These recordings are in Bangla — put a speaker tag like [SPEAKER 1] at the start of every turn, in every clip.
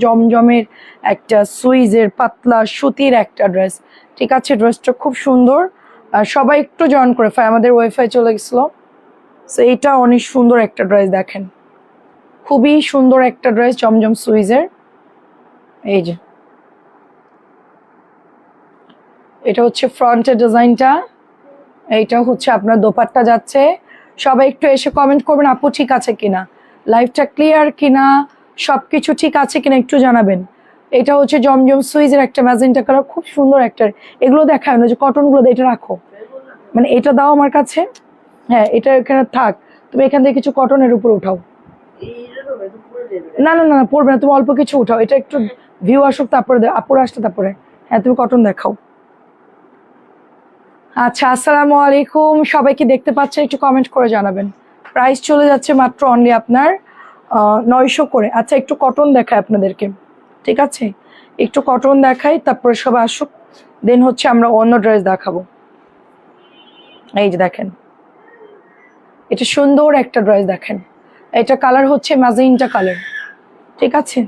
[SPEAKER 1] জমজমের একটা সুইজের পাতলা সুতির একটা ড্রেস, ঠিক আছে। ড্রেসটা খুব সুন্দর, আর সবাই একটু জয়েন করে ফেলে, আমাদের ওয়াইফাই চলে গেছিল। সো এটা অনেক সুন্দর একটা ড্রেস, দেখেন খুবই সুন্দর একটা ড্রেস জমজম সুইজের। এই যে এটা হচ্ছে ফ্রন্টের ডিজাইনটা, এইটা হচ্ছে আপনার দোপাট্টা যাচ্ছে। সবাই একটু এসে কমেন্ট করবেন আপু ঠিক আছে কিনা, লাইভটা ক্লিয়ার কিনা, সবকিছু ঠিক আছে কিনা একটু জানাবেন। এটা হচ্ছে জমজম সুইজের একটা ম্যাজেন্টা কালার, খুব সুন্দর একটা। এগুলো দেখায় না যে কটনগুলো, এটা রাখো, মানে এটা দাও আমার কাছে। হ্যাঁ এটা এখানে থাক, তুমি এখান থেকে কিছু কটনের উপর উঠাও। না না না পড়বে না, তুমি অল্প কিছু উঠাও, এটা একটু ভিউ আসুক তারপরে আপুর আসতে তারপরে। হ্যাঁ তুমি কটন দেখাও। আচ্ছা আসসালামু আলাইকুম, সবাইকে দেখতে পাচ্ছেন একটু কমেন্ট করে জানাবেন। প্রাইস চলে যাচ্ছে মাত্র অনলি আপনার 900 করে। আচ্ছা একটু কটন দেখায় আপনাদেরকে, ঠিক আছে, একটু কটন দেখাই তারপরে সবাই আসুক, দেন হচ্ছে আমরা অন্য ড্রেস দেখাবো। এই যে দেখেন এটা সুন্দর একটা ড্রেস, দেখেন এটা কালার হচ্ছে ম্যাজেন্টা কালার, ঠিক আছে।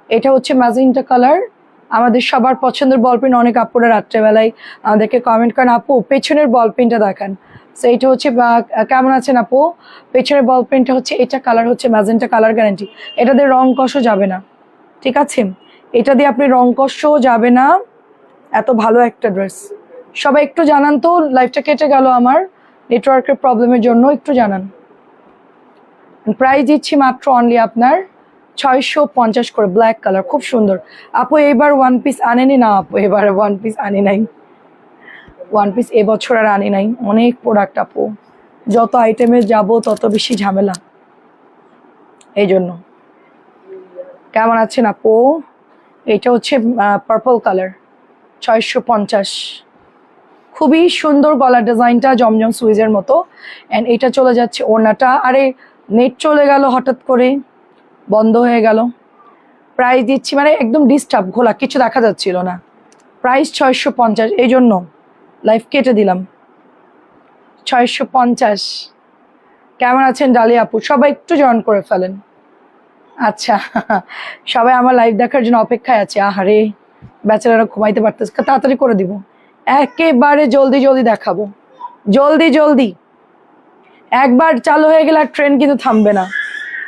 [SPEAKER 1] এটা হচ্ছে ম্যাজেন্টা কালার, আমাদের সবার পছন্দের বল পেন। অনেক আপুরা রাত্রেবেলায় আমাদেরকে কমেন্ট করেন আপু পেছনের বল পেনটা দেখান। সো এটা হচ্ছে কেমন আছেন আপু, পেছনের বল পেনটা হচ্ছে, এটা কালার হচ্ছে ম্যাজেন্টা কালার গ্যারান্টি। এটা দিয়ে রং কষও যাবে না, ঠিক আছে, এটা দিয়ে আপনি রং কষও যাবে না। এত ভালো একটা ড্রেস, সবাই একটু জানান তো, লাইফটা কেটে গেল আমার নেটওয়ার্কের প্রবলেমের জন্য, একটু জানান। প্রাইস দিচ্ছি মাত্র অনলি আপনার 650 করে, ব্ল্যাক কালার খুব সুন্দর। আপু এবার ওয়ান পিস আনেনি না আপু, এবার ওয়ান পিস আনি নাই, ওয়ান পিস এবছর আর আনি নাই, অনেক প্রোডাক্ট আপু, যত আইটেমে যাব তত বেশি ঝামেলা, এই জন্য। কেমন আছেন আপু, এটা হচ্ছে পার্পল কালার 650, খুবই সুন্দর গলার ডিজাইনটা জমজম সুইজের মতো। অ্যান্ড এটা চলে যাচ্ছে ওড়নাটা। আরে নেট চলে গেল হঠাৎ করে, বন্ধ হয়ে গেল। প্রাইস দিচ্ছি মানে একদম ডিস্টার্ব, ঘোলা কিছু দেখা যাচ্ছিল না। প্রাইস 650, এই জন্য লাইভ কেটে দিলাম। 650। কেমন আছেন ডালি আপু, সবাই একটু জয়েন করে ফেলেন। আচ্ছা সবাই আমার লাইভ দেখার জন্য অপেক্ষায় আছে। আহারে বেচারারা ঘুমাইতে পারতেছে, তাড়াতাড়ি করে দিব, একেবারে জলদি জলদি দেখাবো, জলদি জলদি। একবার চালু হয়ে গেলে আর ট্রেন কিন্তু থামবে না,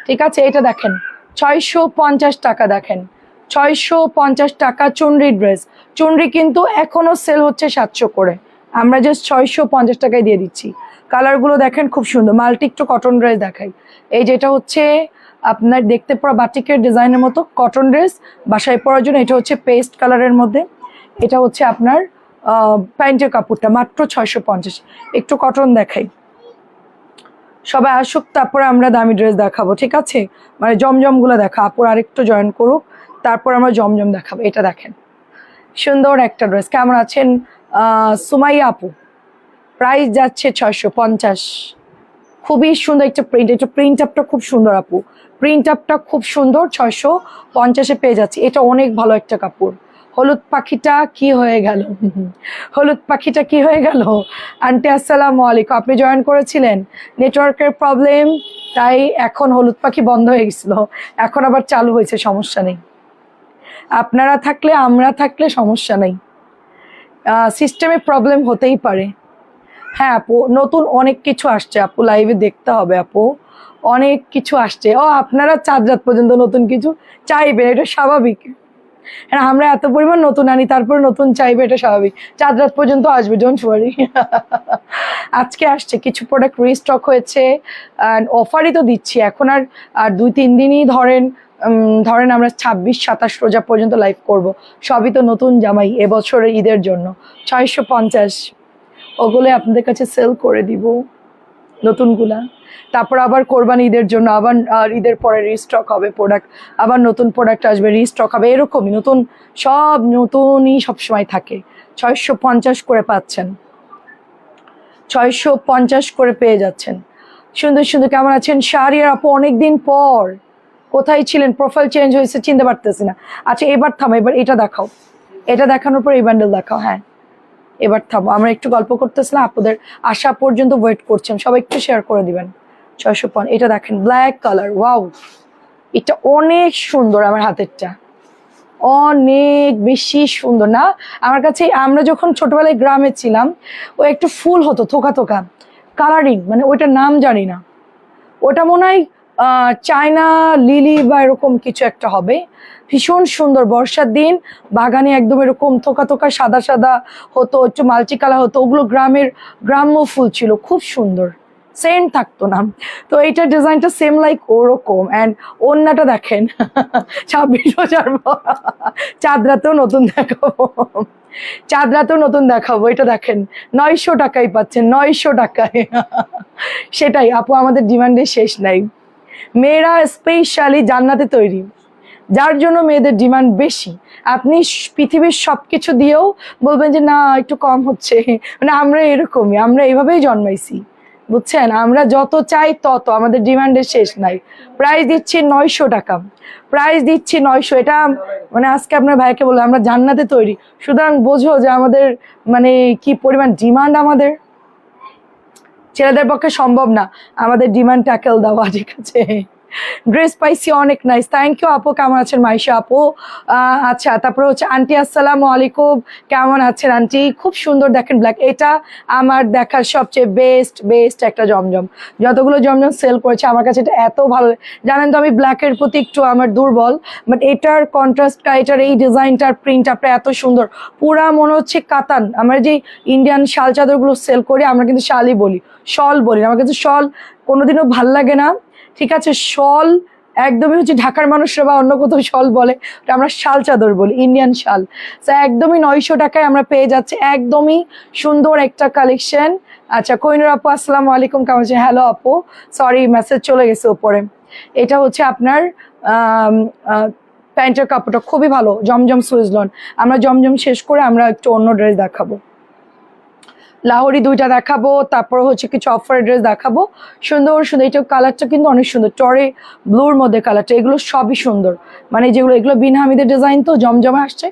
[SPEAKER 1] ঠিক আছে। এটা দেখেন 650 টাকা, দেখেন 650 টাকা চুনরি ড্রেস। চুনরি কিন্তু এখনো সেল হচ্ছে 700 করে, আমরা জাস্ট 650 টাকায় দিয়ে দিচ্ছি। কালারগুলো দেখেন খুব সুন্দর, মাল্টি একটু কটন ড্রেস দেখাই। এই যেটা হচ্ছে আপনার দেখতে পড়া বাটিকের ডিজাইনের মতো কটন ড্রেস, বাসায় পরার জন্য। এটা হচ্ছে পেস্ট কালারের মধ্যে, এটা হচ্ছে আপনার প্যান্টের কাপড়টা মাত্র 650। একটু কটন দেখাই, সবাই আসুক তারপরে আমরা দামি ড্রেস দেখাবো, ঠিক আছে। মানে জমজমগুলো দেখা, আপুর আরেকটু জয়েন করুক তারপর আমরা জমজম দেখাবো। এটা দেখেন সুন্দর একটা ড্রেস। কেমন আছেন সুমাইয়া আপু, প্রাইস যাচ্ছে 650, খুবই সুন্দর একটা প্রিন্ট। এটা প্রিন্ট আপটা খুব সুন্দর আপু, প্রিন্ট আপটা খুব সুন্দর, 650-এ পেয়ে যাচ্ছি। এটা অনেক ভালো একটা কাপড়। হলুদ পাখিটা কি হয়ে গেল, হলুদ পাখিটা কি হয়ে গেল। আন্টি আসসালামু আলাইকুম, আপনি জয়েন করেছিলেন, নেটওয়ার্কের প্রবলেম তাই এখন হলুদ পাখি বন্ধ হয়ে গেছিল, এখন আবার চালু হয়েছে, সমস্যা নেই, আপনারা থাকলে আমরা থাকলে সমস্যা নেই, সিস্টেমে প্রবলেম হতেই পারে। হ্যাঁ আপু নতুন অনেক কিছু আসছে আপু, লাইভে দেখতে হবে আপু, অনেক কিছু আসছে। ও আপনারা 4 রাত পর্যন্ত নতুন কিছু চাইবেন, এটা স্বাভাবিক। হ্যাঁ আমরা এত পরিমাণ নতুন আনি তারপর নতুন চাইবে, এটা স্বাভাবিক। 4 রাত পর্যন্ত আসবে, ডোন্ট ওয়ারি। আজকে আসছে কিছু প্রোডাক্ট রিস্টক হয়েছে, অফারই তো দিচ্ছি এখন। আর 2-3 দিনই ধরেন, ধরেন আমরা 26-27 রোজা পর্যন্ত লাইভ করব। সবই তো নতুন জামাই এবছরের ঈদের জন্য। 650 ওগুলো আপনাদের কাছে সেল করে দিব নতুনগুলা, তারপর আবার কোরবানি ঈদের জন্য আবার ঈদের পরে রিস্টক হবে প্রোডাক্ট, আবার নতুন প্রোডাক্ট আসবে, রিস্টক হবে, এরকমই নতুন, সব নতুনই সবসময় থাকে। 650 করে পাচ্ছেন, 650 করে পেয়ে যাচ্ছেন। সুন্দর সুন্দর। কেমন আছেন শাহরিয়ার আপু, অনেকদিন পর, কোথায় ছিলেন, প্রোফাইল চেঞ্জ হয়েছে চিনতে পারতেছি না। আচ্ছা এবার থামো, এবার এটা দেখাও, এটা দেখানোর পর এই ব্যান্ডেল দেখাও। হ্যাঁ এবার থামো, আমরা একটু গল্প করতেছিলাম, আপনাদের আসা পর্যন্ত ওয়েট করছেন, সবাই একটু শেয়ার করে দিবেন। 650, এটা দেখেন ব্ল্যাক কালার, ওয়াও এটা অনেক সুন্দর, আমার হাতেরটা অনেক বেশি সুন্দর না? আমার কাছে আমরা যখন ছোটবেলায় গ্রামে ছিলাম, ও একটু ফুল হতো থোকা থোকা কালারিং, মানে ওইটার নাম জানি না, ওটা মনে হয় চায়না লিলি বা এরকম কিছু একটা হবে। ভীষণ সুন্দর, বর্ষার দিন বাগানে একদম এরকম থোকা থোকা সাদা সাদা হতো, একটু মাল্টি কালার হতো, ওগুলো গ্রামের গ্রাম্য ফুল ছিল, খুব সুন্দর, সেন্ট থাকতো না। তো এইটার ডিজাইনটা সেম লাইক ওরকম। অ্যান্ড ওড়নাটা দেখেন 26,000, চাঁদরাতেও নতুন দেখাবো, চাঁদরাতেও নতুন দেখাবো। এটা দেখেন 900 টাকায় পাচ্ছেন, 900 টাকায়। সেটাই আপু, আমাদের ডিমান্ডের শেষ নাই। মেয়েরা স্পেশালি জান্নাতে তৈরি, যার জন্য মেয়েদের ডিমান্ড বেশি। আপনি পৃথিবীর সবকিছু দিয়েও বলবেন যে না একটু কম হচ্ছে, মানে আমরা এরকমই, আমরা এইভাবেই জন্মাইছি, বুঝছেন? আমরা যত চাই তত, আমাদের ডিমান্ডের শেষ নাই। প্রাইস দিচ্ছি 900 টাকা, প্রাইস দিচ্ছি 900। এটা মানে আজকে আপনার ভাইকে বলবো আমরা জান্নাতে তৈরি, সুতরাং বোঝো যে আমাদের মানে কি পরিমাণ ডিমান্ড। আমাদের ছেলেদের পক্ষে সম্ভব না আমাদের ডিমান্ড ট্যাকেল দেওয়া, ঠিক আছে? ড্রেস পাইছি অনেক নাইস, থ্যাংক ইউ আপু। কেমন আছেন মাইশা আপু? আচ্ছা, তারপরে হচ্ছে আন্টি, আসসালামু আলাইকুম, কেমন আছেন আন্টি? খুব সুন্দর দেখেন ব্ল্যাক, এটা আমার দেখার সবচেয়ে বেস্ট একটা জমজম। যতগুলো জমজম সেল করেছে আমার কাছে এটা এত ভালো, জানেন তো আমি ব্ল্যাকের প্রতি একটু আমার দুর্বল, বাট এটার কন্ট্রাস্টটা, এটার এই ডিজাইনটার প্রিন্ট আপনার এত সুন্দর, পুরা মনে হচ্ছে কাতান। আমরা যে ইন্ডিয়ান শাল চাদরগুলো সেল করি, আমরা কিন্তু শালই বলি, শল বলি না। আমার কাছে শল কোনোদিনও ভাল লাগে না, ঠিক আছে? শল একদমই হচ্ছে ঢাকার মানুষরা বা অন্য কোথাও শল বলে, আমরা শাল চাদর বলি, ইন্ডিয়ান শাল। তো একদমই 900 টাকায় আমরা পেয়ে যাচ্ছি, একদমই সুন্দর একটা কালেকশন। আচ্ছা, কোহিনুর আপু আসসালামু আলাইকুম, কেমন আছেন? হ্যালো আপু, সরি মেসেজ চলে গেছে উপরে। এটা হচ্ছে আপনার প্যান্টের কাপড়টা খুবই ভালো, জমজম সুইজলন। আমরা জমজম শেষ করে আমরা একটু অন্য ড্রেস দেখাবো, লাহোরি দুইটা দেখাবো, তারপর হচ্ছে কিছু অফার ড্রেস দেখাবো, সুন্দর সুন্দর। এটা কালারটা কিন্তু অনেক সুন্দর, টরে ব্লুর মধ্যে কালারটা, এগুলো সবই সুন্দর। মানে যেগুলো এগুলো বিন হামিদের ডিজাইন, তো জমজমে আসছে,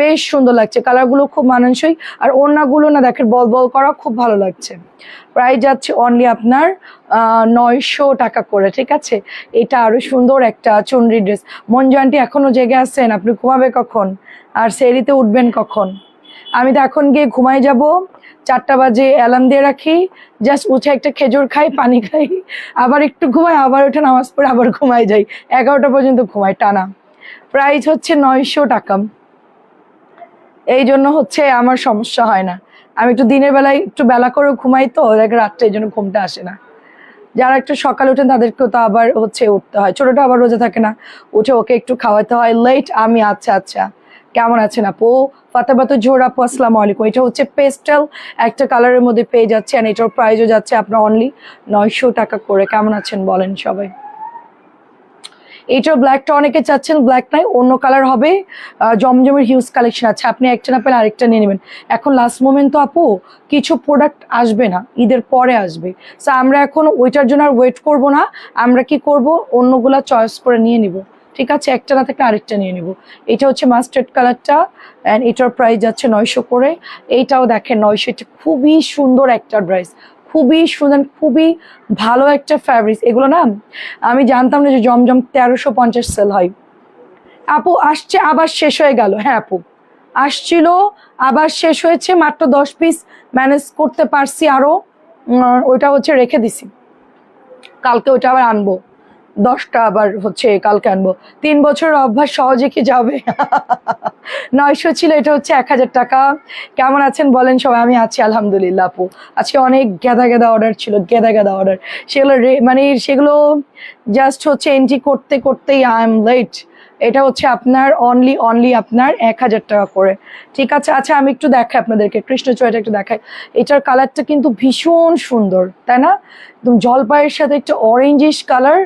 [SPEAKER 1] বেশ সুন্দর লাগছে, কালারগুলো খুব মানানসই। আর ওড়নাগুলো না দেখেন বল বল করা, খুব ভালো লাগছে। প্রাইস যাচ্ছে অনলি আপনার 900 টাকা করে, ঠিক আছে? এটা আরো সুন্দর একটা চুনরি ড্রেস। মঞ্জু আন্টি এখনো জেগে আছেন? আপনি ঘুমাবে কখন? আর সেরিতে উঠবেন কখন? আমি তো এখন গিয়ে ঘুমাই যাব, 4টা বাজে অ্যালার্ম দিয়ে রাখি, জাস্ট উঠে একটা খেজুর খাই, পানি খাই, আবার একটু ঘুমাই, আবার উঠে নামাজ পড়ে আবার ঘুমাই যাই, 11টা পর্যন্ত ঘুমাই টানা। প্রাইস হচ্ছে 900 টাকা। এই জন্য হচ্ছে আমার সমস্যা হয় না, আমি একটু দিনের বেলায় একটু বেলা করে ঘুমাই, তো রাত্রে এই জন্য ঘুমটা আসে না। যারা একটু সকালে উঠেন তাদেরকেও তো আবার হচ্ছে উঠতে হয়, ছোটটা আবার রোজা থাকে না, উঠে ওকে একটু খাওয়াতে হয় লেট। আমি আচ্ছা, কেমন আছেন আপু? ফাতেমাতুল জোহরা আপু আসসালামু আলাইকুম। এটা হচ্ছে পেস্টেল একটা কালারের মধ্যে পেয়ে যাচ্ছে, আর এটার প্রাইসও যাচ্ছে আপনার অনলি 900 টাকা করে। কেমন আছেন বলেন সবাই? এইটার ব্ল্যাকটা অনেকে চাচ্ছেন, ব্ল্যাক নাই, অন্য কালার হবে। জমজমের হিউজ কালেকশন আছে, আপনি একটা না পেলে আরেকটা নিয়ে নেবেন। এখন লাস্ট মোমেন্ট তো আপু, কিছু প্রোডাক্ট আসবে না, ঈদের পরে আসবে। সো আমরা এখন ওইটার জন্য আর ওয়েট করব না, আমরা কি করব, অন্যগুলা চয়েস করে নিয়ে নিব, ঠিক আছে? একটা না থাকলে আরেকটা নিয়ে নিব। এটা হচ্ছে মাস্টার্ড কালারটা, অ্যান্ড এটার প্রাইস যাচ্ছে 900 করে। এইটাও দেখেন 900, এটা খুবই সুন্দর একটা ড্রেস, খুবই সুন্দর, খুবই ভালো একটা ফ্যাব্রিক। এগুলো না আমি জানতাম না যে জমজম 1350 সেল হয়। আপু আসছে আবার শেষ হয়ে গেল। হ্যাঁ আপু, আসছিল আবার শেষ হয়েছে, মাত্র 10 পিস ম্যানেজ করতে পারছি, আরো ওইটা হচ্ছে রেখে দিছি, কালকে ওইটা আবার আনবো, 10টা আবার হচ্ছে কালকে আনবো। 3 বছরের অভ্যাস সহজে কি যাবে? 900 ছিল, এটা হচ্ছে 1000 টাকা। কেমন আছেন বলেন সবাই? আমি আছি আলহামদুলিল্লাহ আপু। আজকে অনেক গেদা অর্ডার ছিল, গেদা অর্ডার, সেগুলো মানে সেগুলো জাস্ট হচ্ছে এন্ট্রি করতে করতেই আই এম লেট। এটা হচ্ছে আপনার অনলি আপনার 1000 টাকা করে, ঠিক আছে? আচ্ছা, আমি একটু দেখাই আপনাদেরকে, কৃষ্ণচূড়াটা একটু দেখাই। এটার কালারটা কিন্তু ভীষণ সুন্দর, তাই না? একদম জলপাইয়ের সাথে একটা অরেঞ্জিশ কালার,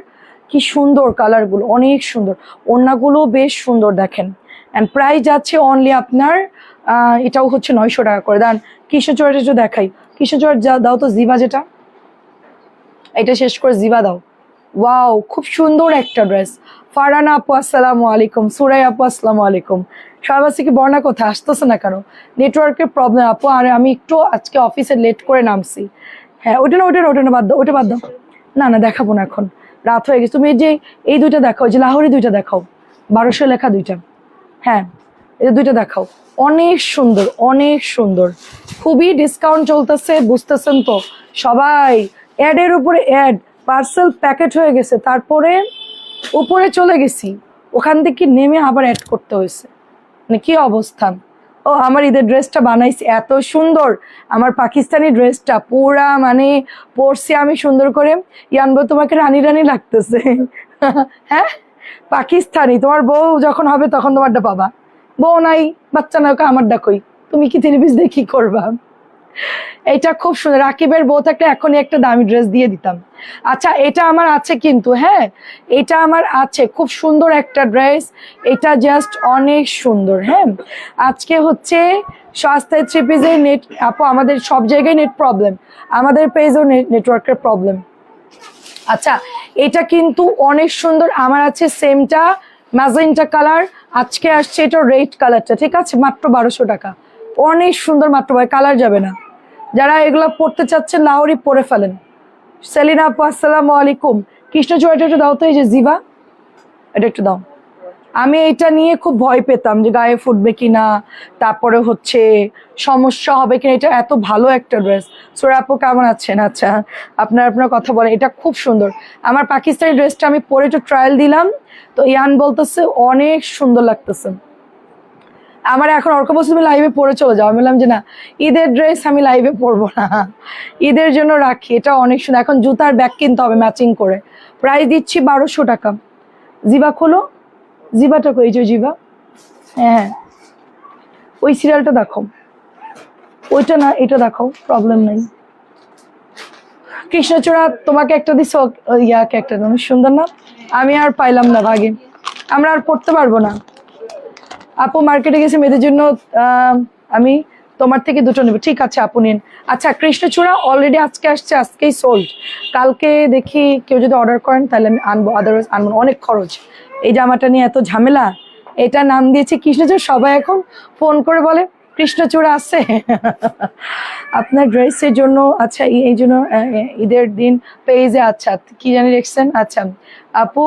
[SPEAKER 1] কি সুন্দর কালারগুলো, অনেক সুন্দর। ওড়নাগুলো বেশ সুন্দর দেখেন। অ্যান্ড প্রাইস যাচ্ছে অনলি আপনার এটাও হচ্ছে 900 টাকা করে। দান কৃষ্ণচূড়াটা একটু দেখাই, কৃষ্ণচূড়া দাও তো, জিবা যেটা, এটা শেষ করে জিবা দাও। ওয়াও, খুব সুন্দর একটা ড্রেস। ফারহানা আপু আসসালামু আলাইকুম, সুরাই আপু আসসালামু আলাইকুম। সবাই কি বর্ণা কোথায় আসতেছে না কেন? নেটওয়ার্কের প্রবলেম আপু, আর আমি একটু আজকে অফিসে লেট করে নামছি। হ্যাঁ, ওটা না বাদ দাও, ওটা বাদ দাও, না দেখাবো না, এখন রাত হয়ে গেছে। তুমি যে এই দুইটা দেখাও, যে লাহোরি দুইটা দেখাও, 1200 লেখা দুইটা। হ্যাঁ এই দুইটা দেখাও, অনেক সুন্দর অনেক সুন্দর, খুবই ডিসকাউন্ট চলতেছে, বুঝতেছেন তো সবাই, অ্যাডের উপরে অ্যাড, পার্সেল প্যাকেট হয়ে গেছে, তারপরে উপরে চলে গেছি, ওখান থেকে নেমে আবার অ্যাড করতে হয়েছে, মানে কি অবস্থা। ও আমার ঈদের ড্রেসটা বানাইছি এত সুন্দর, আমার পাকিস্তানি ড্রেসটা পুরা মানে পরছি আমি সুন্দর করে, ইয়ানবো তোমাকে রানী রানী লাগতেছে। হ্যাঁ পাকিস্তানি, তোমার বউ যখন হবে তখন তোমারটা পাবা, বউ নাই বাচ্চা নাই, ওকে আমারটা কই, তুমি কি টেলিভিশন দিয়ে কি করবা। এটা খুব সুন্দর, রাকিবের বউ থাকলে এখনই একটা দামি ড্রেস দিয়ে দিতাম। আচ্ছা এটা আমার আছে কিন্তু, হ্যাঁ এটা আমার আছে, খুব সুন্দর একটা ড্রেস, এটা জাস্ট অনেক সুন্দর। হ্যাঁ আজকে হচ্ছে সস্তায় থ্রি পিসের নেট, আপু আমাদের সব জায়গায় নেট প্রবলেম, আমাদের পেজেও নেটওয়ার্কের প্রবলেম। আচ্ছা এটা কিন্তু অনেক সুন্দর, আমার আছে সেমটা ম্যাজেন্টা কালার, আজকে আসছে এটা রেড কালারটা, ঠিক আছে মাত্র 1200 টাকা, অনেক সুন্দর, মাত্র কালার যাবে না। যারা এগুলো পড়তে চাচ্ছেন লাহোরি পরে ফেলেন। সেলিনা আপু আসসালামু আলাইকুম, কৃষ্ণচূড়াটা একটু দাও তো, এই যে জিবা এটা একটু দাও। আমি এটা নিয়ে খুব ভয় পেতাম যে গায়ে ফুটবে কিনা, তারপরে হচ্ছে সমস্যা হবে কিনা, এটা এত ভালো একটা ড্রেস। সোরা আপু কেমন আছেন? আচ্ছা আপনার কথা বলেন, এটা খুব সুন্দর। আমার পাকিস্তানি ড্রেসটা আমি পরে একটু ট্রায়াল দিলাম, তো ইয়ান বলতেছে অনেক সুন্দর লাগতেছে। আমার এখন অর্ক বলছে তুমি লাইভে পরে চলে যাও, আমি বললাম যে না ঈদের ড্রেস আমি লাইভে পরবো না, ঈদের জন্য রাখি, এটা অনেক সুন্দর। এখন জুতার ব্যাগ কিনতে হবে ম্যাচিং করে, প্রাইস দিচ্ছি 1200 টাকা। জিবা খোলো, জিবাটা কই, যে জিবা, হ্যাঁ ওই সিরিয়ালটা দেখো, ওইটা না এটা দেখাও, প্রবলেম নাই। কৃষ্ণচূড়া তোমাকে একটা দিচ্ছ, ইয়াকে একটা, অনেক সুন্দর না, আমি আর পাইলাম না ভাগে, আমরা আর পড়তে পারবো না। আপু মার্কেটে গেছে মেয়েদের জন্য, আমি তোমার থেকে দুটো নেবো, ঠিক আছে আপু নিন। আচ্ছা কৃষ্ণচূড়া অলরেডি আজকে আসছে, আজকেই সোল্ড, কালকে দেখি কেউ যদি অর্ডার করেন তাহলে আমি আনবো, আদারওয়াইজ আনবো না, অনেক খরচ এই জামাটা নিয়ে, এত ঝামেলা। এটা নাম দিয়েছে কৃষ্ণচূড়া, সবাই এখন ফোন করে বলে কৃষ্ণচূড়া আছে। আপনার ড্রেসের জন্য, আচ্ছা এই জন্য ঈদের দিন পেজে, আচ্ছা কি জানি রেখছেন, আচ্ছা আপু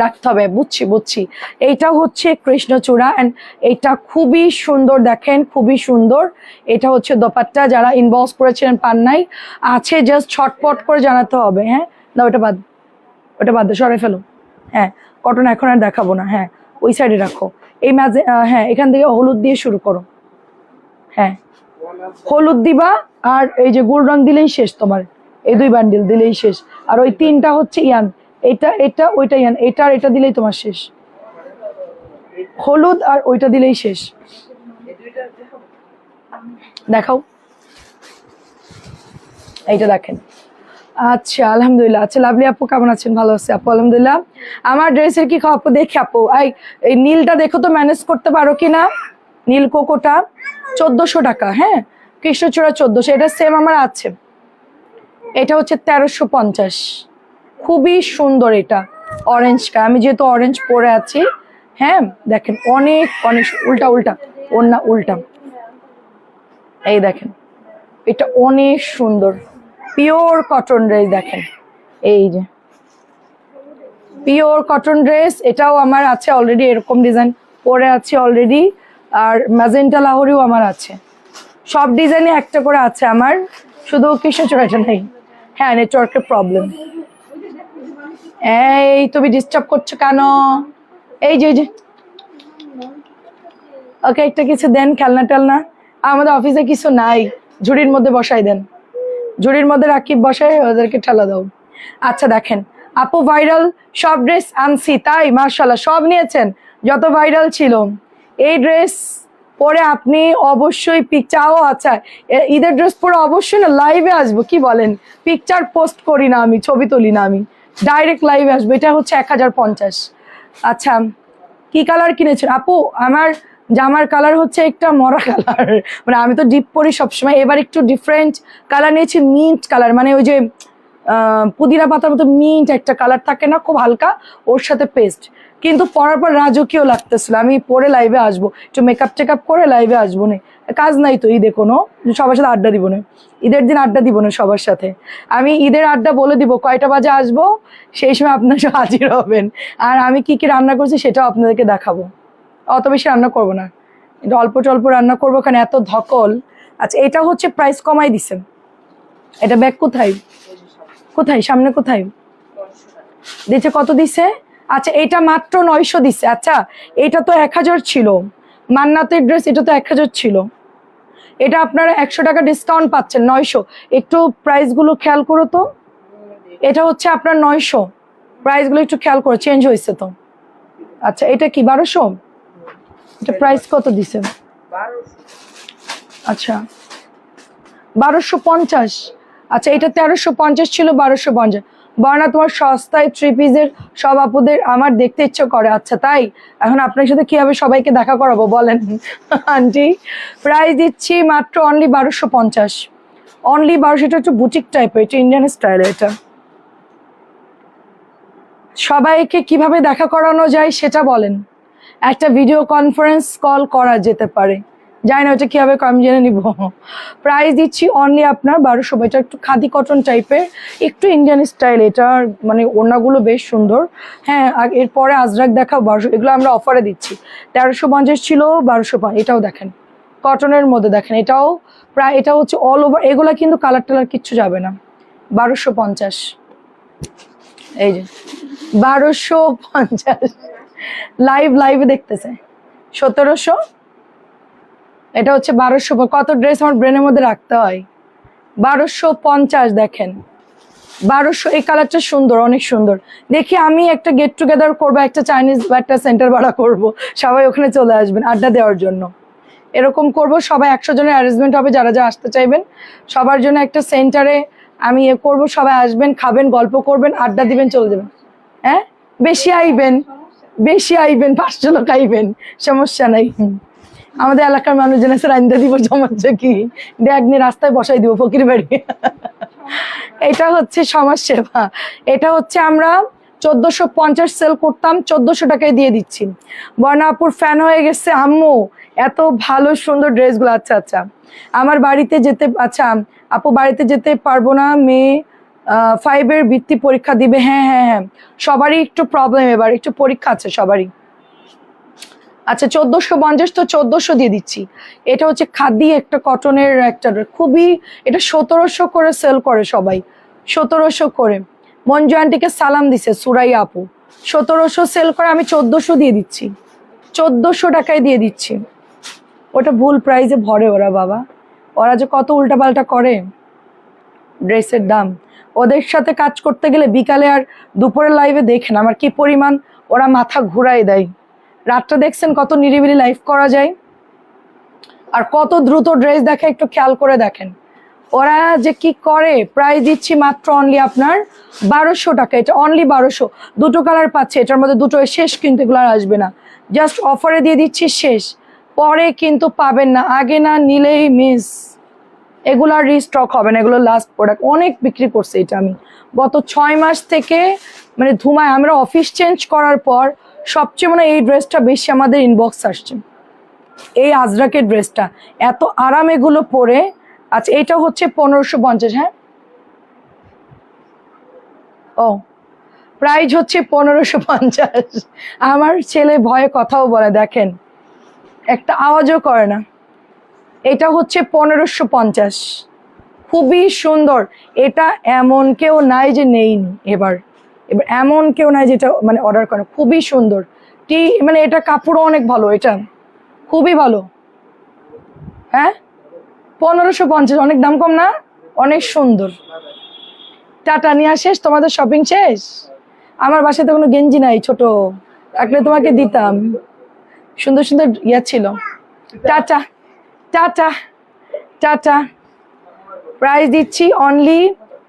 [SPEAKER 1] রাখতে হবে, বুঝছি বুঝছি। এইটা হচ্ছে কৃষ্ণচূড়া অ্যান্ড এটা খুবই সুন্দর, দেখেন খুবই সুন্দর। এটা হচ্ছে দোপাট্টা, যারা ইনবক্স করেছিলেন পান নাই, আছে জাস্ট ছটপট করে জানাতে হবে। হ্যাঁ না ওটা বাদ, ওটা বাদ সরে ফেলো। হ্যাঁ কটন এখন আর দেখাবো না, হ্যাঁ ওই সাইডে রাখো। এই মাঝে হ্যাঁ এখান থেকে হলুদ দিয়ে শুরু করো, হ্যাঁ হলুদ দিবা, আর এই যে গোল্ডন দিলেই শেষ তোমার, এই 2 বান্ডিল দিলেই শেষ। আর ওই 3টা হচ্ছে ইয়ান, এটা এটা ওইটা ইয়ান, এটা আর এটা দিলেই তোমার শেষ, হলুদ আর ওইটা দিলেই শেষ। দেখাও এইটা দেখেন। আচ্ছা আলহামদুলিল্লাহ। আচ্ছা লাভলি আপু কেমন আছেন? ভালো আছে আপু আলহামদুলিল্লাহ। আমার ড্রেসের কি খাওয়া আপু, দেখি আপু এই নীলটা দেখো তো ম্যানেজ করতে পারো কিনা, নীল কোকোটা 1400 টাকা, হ্যাঁ কৃষ্ণচূড়া 1400, এটা সেম আমার আছে, এটা হচ্ছে 1350, খুবই সুন্দর। এটা অরেঞ্জ, আমি যেহেতু অরেঞ্জ পরে আছি, হ্যাঁ দেখেন অনেক অনেক উল্টা উল্টা, ওড়না উল্টা, এই দেখেন এটা অনেক সুন্দর, পিওর কটন ড্রেস, দেখেন এই যে পিওর কটন ড্রেস, এটাও আমার আছে অলরেডি, এরকম ডিজাইন পরে আছে অলরেডি। আর ম্যাজেন্টা লাহোরিও আমার আছে, সব ডিজাইনে একটা করে আছে আমার, শুধু কৃষ্ণচূড়াটা নেই। হ্যাঁ নেটওয়ার্কের প্রবলেম। এই তুমি ডিস্টার্ব করছো কেন? এই যে ওকে একটা কিছু দেন, খেলনা টেলনা, আমাদের অফিসে কিছু নাই, ঝুড়ির মধ্যে বসাই দেন, ঝুড়ির মধ্যে রাকিব বসায়, ওদেরকে ঠেলা দাও। আচ্ছা দেখেন আপু ভাইরাল সব ড্রেস আনছি, তাই মার্শাল্লাহ সব নিয়েছেন যত ভাইরাল ছিল। এই ড্রেস পরে আপনি অবশ্যই পিকচারও, আচ্ছা ঈদের ড্রেস পরে অবশ্যই না লাইভে আসবো, কি বলেন? পিকচার পোস্ট করি না আমি, ছবি তুলি না আমি, ডাইরেক্ট লাইভে আসবো। এটা হচ্ছে 1050। আচ্ছা কি কালার কিনেছেন আপু? আমার জামার কালার হচ্ছে একটা মরা কালার, মানে আমি তো ডিপ পরি সবসময়, এবার একটু ডিফারেন্ট কালার নিয়েছি, মিন্ট কালার, মানে ওই যে পুদিনা পাতার মতো মিন্ট একটা কালার থাকে না, খুব হালকা, ওর সাথে পেস্ট, কিন্তু পরার পর রাজকীয় লাগতেছিল, আমি পরে লাইভে আসবো, একটু মেকআপ টেকআপ করে লাইভে আসবো না, কাজ নাই তো ঈদে কোনো, সবার সাথে আড্ডা দিব না, ঈদের দিন আড্ডা দিব না সবার সাথে। আমি ঈদের আড্ডা বলে দিব কয়টা বাজে আসবো, সেই সময় আপনারা সব হাজির হবেন। আর আমি কি কি রান্না করছি সেটাও আপনাদেরকে দেখাবো। অত বেশি রান্না করবো না, কিন্তু অল্প টল্প রান্না করবো, কারণ এত ধকল। আচ্ছা এটা হচ্ছে প্রাইস কমাই দিছে, এটা ব্যাগ কোথায় কোথায় সামনে কোথায় দিচ্ছে, কত দিছে? আচ্ছা এটা মাত্র 900 দিছে। আচ্ছা এটা তো 1000 ছিল, মান্নাতের ড্রেস, এটা তো 1000 ছিল, এটা আপনারা 100 টাকা ডিসকাউন্ট পাচ্ছেন 900। একটু প্রাইসগুলো খেয়াল করো তো, এটা হচ্ছে আপনার 900, প্রাইসগুলো একটু খেয়াল করো, চেঞ্জ হয়েছে তো। আচ্ছা এটা কি 1200? এটা প্রাইস কত দিছে? আচ্ছা 1250। আচ্ছা এটা 1350 ছিল, 1250। বর্ণা তোমার সস্তায় থ্রি পিসের সব আপুদের আমার দেখতে ইচ্ছে করে। আচ্ছা তাই, এখন আপনার সাথে কিভাবে সবাইকে দেখা করাবো বলেন আন্টি। প্রাইস দিচ্ছি মাত্র অনলি 1250, অনলি 1200। এটা একটু বুটিক টাইপের, এটা ইন্ডিয়ান স্টাইল। এটা সবাইকে কিভাবে দেখা করানো যায় সেটা বলেন, একটা ভিডিও কনফারেন্স কল করা যেতে পারে, জানি না ওটা কিভাবে আমি জেনে নিব। প্রাইস দিচ্ছি অনলি আপনার 1200। এটা একটু খাদি কটন টাইপের, একটু ইন্ডিয়ান স্টাইল, এটার মানে ওড়নাগুলো বেশ সুন্দর। হ্যাঁ এরপরে আজরাক দেখাও 1200, এগুলো আমরা অফারে দিচ্ছি। 1350 ছিল, 1250। এটাও দেখেন কটনের মধ্যে, দেখেন এটাও প্রায়, এটা হচ্ছে অল ওভার, এগুলা কিন্তু কালার টালার কিচ্ছু যাবে না। 1250, এই যে 1250 লাইভে দেখতেছে। 1700, এটা হচ্ছে 1200। কত ড্রেস আমার ব্রেনের মধ্যে রাখতে হয়। 1250 দেখেন, 1200। এই কালারটা সুন্দর, অনেক সুন্দর। দেখি আমি একটা গেট টুগেদার করবো, একটা চাইনিজ বা একটা সেন্টার ভাড়া করবো, সবাই ওখানে চলে আসবেন আড্ডা দেওয়ার জন্য। এরকম করব, সবাই 100 জনের অ্যারেঞ্জমেন্ট হবে, যারা যারা আসতে চাইবেন সবার জন্য একটা সেন্টারে আমি করব, সবাই আসবেন, খাবেন, গল্প করবেন, আড্ডা দিবেন, চলে যাবেন। হ্যাঁ বেশি আইবেন, বেশি আইবেন, 500 লোক আইবেন, সমস্যা নাই। আমাদের এলাকার মানুষজন আছে, রান্দা দিব, সমস্যা কি, ব্যাগ নিয়ে রাস্তায় বসাই দিব ফকির বাড়ি। এটা হচ্ছে সমাজ সেবা। এটা হচ্ছে আমরা 1450 সেল করতাম, 1400 টাকায় দিয়ে দিচ্ছি। বর্ণা আপুর ফ্যান হয়ে গেছে আম্মু, এত ভালো সুন্দর ড্রেসগুলো। আচ্ছা আচ্ছা আমার বাড়িতে যেতে, আচ্ছা আপু বাড়িতে যেতে পারবো না, মেয়ে 5-এর বৃত্তি পরীক্ষা দিবে। হ্যাঁ হ্যাঁ হ্যাঁ সবারই একটু প্রবলেম, এবার একটু পরীক্ষা আছে সবারই। আচ্ছা 1450 তো 1400 দিয়ে দিচ্ছি। এটা হচ্ছে খাদি একটা কটনের একটা, খুবই, এটা 1700 করে সেল করে সবাই, 1700 করে। মঞ্জু আন্টিকে সালাম দিছে সুরাই আপু, 1700 সেল করে, আমি 1400 দিয়ে দিচ্ছি, 1400 টাকায় দিয়ে দিচ্ছি। ওটা ভুল প্রাইসে ভরে ওরা, বাবা ওরা যে কত উল্টাপাল্টা করে ড্রেসের দাম। ওদের সাথে কাজ করতে গেলে বিকালে আর দুপুরের লাইভে দেখেন আমার কি পরিমাণ ওরা মাথা ঘুরাই দেয়। রাতটা দেখছেন কত নিরিবিলি লাইভ করা যায়, আর কত দ্রুত ড্রেস দেখে, একটু খেয়াল করে দেখেন ওরা যে কি করে। প্রাইস দিচ্ছি মাত্র অনলি আপনার 1200 টাকা, এটা অনলি 1200। দুটো কালার পাচ্ছে, এটার মধ্যে দুটো শেষ, কিন্তু এগুলো আর আসবে না, জাস্ট অফারে দিয়ে দিচ্ছি, শেষ, পরে কিন্তু পাবেন না, আগে না নিলেই মিস। এগুলো আর রিস্টক হবে না, এগুলো লাস্ট প্রোডাক্ট, অনেক বিক্রি করছে এটা আমি গত 6 মাস থেকে, মানে ধুমায়। আমরা অফিস চেঞ্জ করার পর সবচেয়ে মানে এই ড্রেসটা বেশি আমাদের ইনবক্স আসছে, এই আজরাকের ড্রেসটা, এত আরাম এগুলো পরে। আচ্ছা এটা হচ্ছে 1550। হ্যাঁ ও প্রাইস হচ্ছে 1550। আমার ছেলে ভয়ে কথাও বলে, দেখেন একটা আওয়াজও করে না। এটা হচ্ছে 1550, খুবই সুন্দর। এটা এমন কেউ নাই যে নেইনি, এবার এমন কেউ নাই যেটা মানে অর্ডার করে, খুবই সুন্দর। মানে এটা কাপড়ও অনেক ভালো, এটা খুবই ভালো। হ্যাঁ 1550, অনেক দাম কম না, অনেক সুন্দর। টাটা নিয়ে শেষ, তোমাদের শপিং শেষ? আমার বাসায় তো কোনো গেঞ্জি নাই, ছোট থাকলে তোমাকে দিতাম, সুন্দর সুন্দর ইয়া ছিল। Tata tata tata. প্রাইস দিচ্ছি অনলি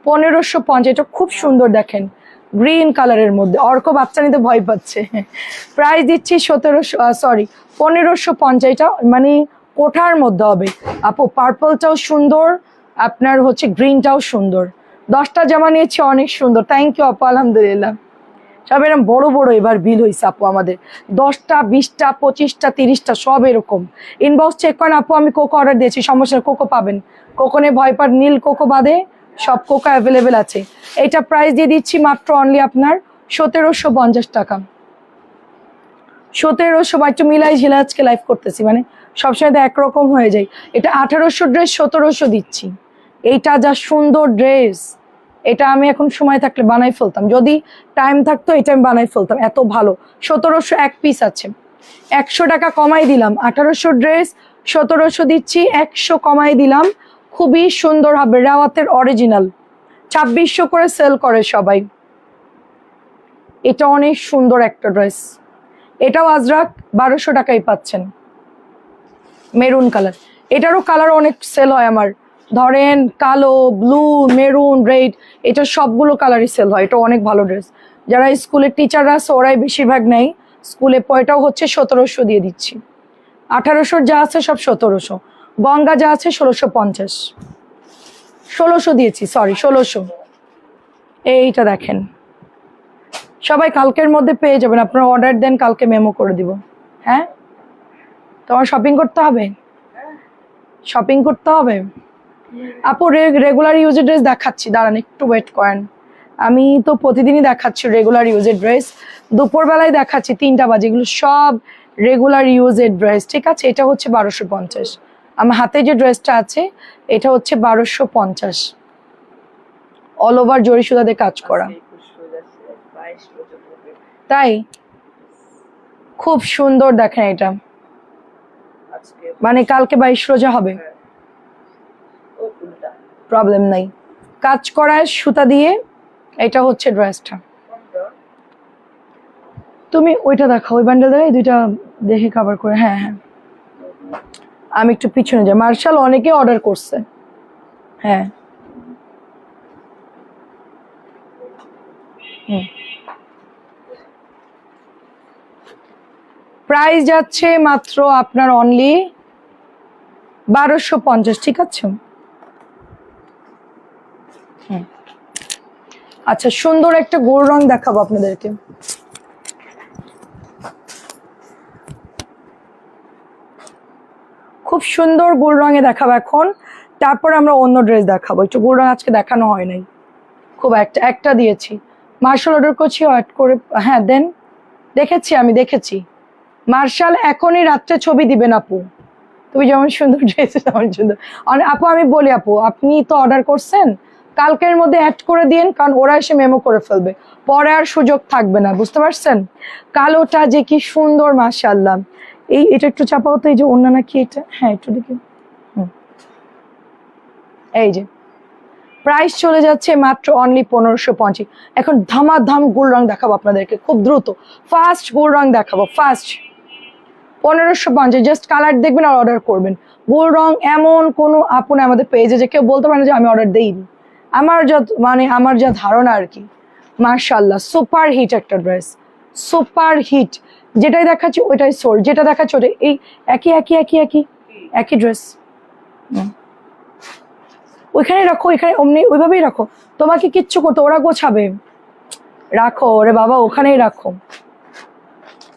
[SPEAKER 1] 1550। এটা খুব সুন্দর, দেখেন গ্রিন কালারের মধ্যে, অর্ক বাচ্চা নিতে ভয় পাচ্ছে। প্রাইস দিচ্ছি 1550। এটা মানে কোঠার মধ্যে হবে আপু, পার্পলটাও সুন্দর, আপনার হচ্ছে গ্রিনটাও সুন্দর। 10টা জামা নিয়েছি, অনেক সুন্দর। থ্যাংক ইউ আপু, আলহামদুলিল্লাহ। সব এরকম বড় বড় এবার বিল হয়েছে আপু আমাদের, 10টা 20টা 25টা 30টা সব এরকম। ইনবক্স চেক করেন আপু, আমি কোকো অর্ডার দিয়েছি, সমস্যা নেই, কোকো পাবেন। কোকোনে ভয় পার, নীল কোকো বাদে সব কোকো অ্যাভেলেবেল আছে। এইটা প্রাইস দিয়ে দিচ্ছি মাত্র অনলি আপনার 1750 টাকা। 1700 বা একটু মিলাই ঝিলা আজকে লাইভ করতেছি, মানে সবসময় তো একরকম হয়ে যায়। এটা 1800 ড্রেস 1700 দিচ্ছি। এইটা যা সুন্দর ড্রেস, এটা আমি এখন সময় থাকলে বানাই ফেলতাম, যদি টাইম থাকতো এটা আমি বানাই ফেলতাম, এত ভালো। 1700 এক পিস আছে, 100 টাকা কমাই দিলাম। 1800 ড্রেস 1700 দিচ্ছি, 100 কমাই দিলাম। খুবই সুন্দর হবে, রাওয়াতের অরিজিনাল, 2600 করে সেল করে সবাই। এটা অনেক সুন্দর একটা ড্রেস, এটাও আজরাক 1200 টাকায় পাচ্ছেন, মেরুন কালার। এটারও কালার অনেক সেল হয় আমার, ধরেন কালো, ব্লু, মেরুন, রেড, এটা সবগুলো কালারই সেল হয়। এটা অনেক ভালো ড্রেস, যারা স্কুলের টিচাররা আছে ওরাই বেশিরভাগ নেই স্কুলে। পয়টাও হচ্ছে 1700 দিয়ে দিচ্ছি। 1800 যা আছে সব 1700, গঙ্গা যা আছে 1650, 1600 দিয়েছি, সরি 1600। এইটা দেখেন, সবাই কালকের মধ্যে পেয়ে যাবেন, আপনারা অর্ডার দেন, কালকে মেমো করে দিব। হ্যাঁ, তোমার শপিং করতে হবে, শপিং করতে হবে আপু। রেগুলার ইউজের ড্রেস দেখাচ্ছি, দাঁড়ান একটু ওয়েট করেন। আমি তো প্রতিদিনই দেখাচ্ছি রেগুলার ইউজের ড্রেস, দুপুরবেলায় দেখাচ্ছি 3টা বাজে, এগুলো সব রেগুলার ইউজের ড্রেস, ঠিক আছে। এটা হচ্ছে 1250, আমার হাতে যে ড্রেসটা আছে এটা হচ্ছে 1250, অল ওভার জরি সুতা দিয়ে কাজ করা। তাই খুব সুন্দর, দেখেন এটা, মানে কালকে 22 রোজা হবে, প্রবলেম নাই, কাজ করায় সুতা দিয়ে। এটা হচ্ছে ড্রেসটা, তুমি ওইটা দেখো, ওই বান্ডেল দেখো, এই দুইটা দেখে কভার করে। হ্যাঁ হ্যাঁ, আমি একটু পিছনে যাই। মার্শাল অনেকে অর্ডার করছে, হ্যাঁ। প্রাইস যাচ্ছে মাত্র আপনার অনলি 1250, ঠিক আছে। আচ্ছা, সুন্দর একটা গোল্ড রং দেখাবো আপনাদেরকে, খুব সুন্দর গোল্ড রঙে দেখাবো এখন, তারপর আমরা অন্য ড্রেস দেখাবো। একটু গোল্ড রং আজকে দেখানো হয় নাই, খুব একটা দিয়েছি। মার্শাল অর্ডার করছি, অ্যাড করে, হ্যাঁ দেন, দেখেছি আমি, দেখেছি। মার্শাল এখনই রাত্রে ছবি দিবেন আপু, তুমি যেমন সুন্দর ড্রেস তেমন সুন্দর। আপু আমি বলি আপু, আপনি তো অর্ডার করছেন, কালকের মধ্যে অ্যাড করে দিন, কারণ ওরা এসে মেমো করে ফেলবে, পরে আর সুযোগ থাকবে না, বুঝতে পারছেন। কালোটা যে কি সুন্দর, মাশাআল্লাহ। এটা একটু চাপাও তো, এই যে অন্য নাকি এটা, হ্যাঁ একটু দেখি। এই যে প্রাইস চলে যাচ্ছে মাত্র অনলি 1550। এখন ধামাধাম গোল্ড রং দেখাবো আপনাদেরকে, খুব দ্রুত ফাস্ট গোল্ড রং দেখাবো, ফাস্ট। 1550, জাস্ট কালার দেখবেন আর অর্ডার করবেন। গোল্ড রং এমন কোনো আপু না আমাদের পেজে যে কেউ বলতে পারে যে আমি অর্ডার দেইনি, আমার যা ধারণা আর কি। মার্শাল্লাহ, সুপার হিট একটা ড্রেস, সুপার হিট। যেটাই দেখাচ্ছি ওইটাই সোল্ড, যেটা দেখাচ্ছি ওটাই, এই একই ড্রেস। ওইখানে রাখো, ওইখানে অমনি ওইভাবেই রাখো, তোমাকে কিচ্ছু করতে, ওরা গোছাবে, রাখো ওরে বাবা, ওখানেই রাখো।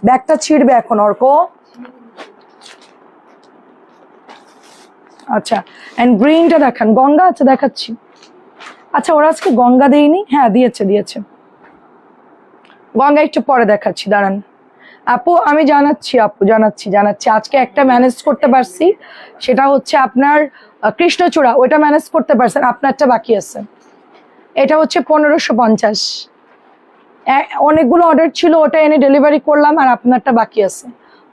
[SPEAKER 1] ব্যাগটা ছিঁড়বে এখন অর্ক। আচ্ছা, এন্ড গ্রিনটা দেখান, গঙ্গা আছে দেখাচ্ছি। আচ্ছা, ওরা আজকে গঙ্গা দেয়নি, হ্যাঁ দিয়েছে গঙ্গা, একটু পরে দেখাচ্ছি, দাঁড়ান আপু, আমি জানাচ্ছি। আজকে একটা ম্যানেজ করতে পারছি, সেটা হচ্ছে আপনার কৃষ্ণচূড়া, ওইটা ম্যানেজ করতে পারছেন, আপনারটা বাকি আছে। এটা হচ্ছে 1550, অনেকগুলো অর্ডার ছিল, ওটা এনে ডেলিভারি করলাম, আর আপনারটা বাকি আছে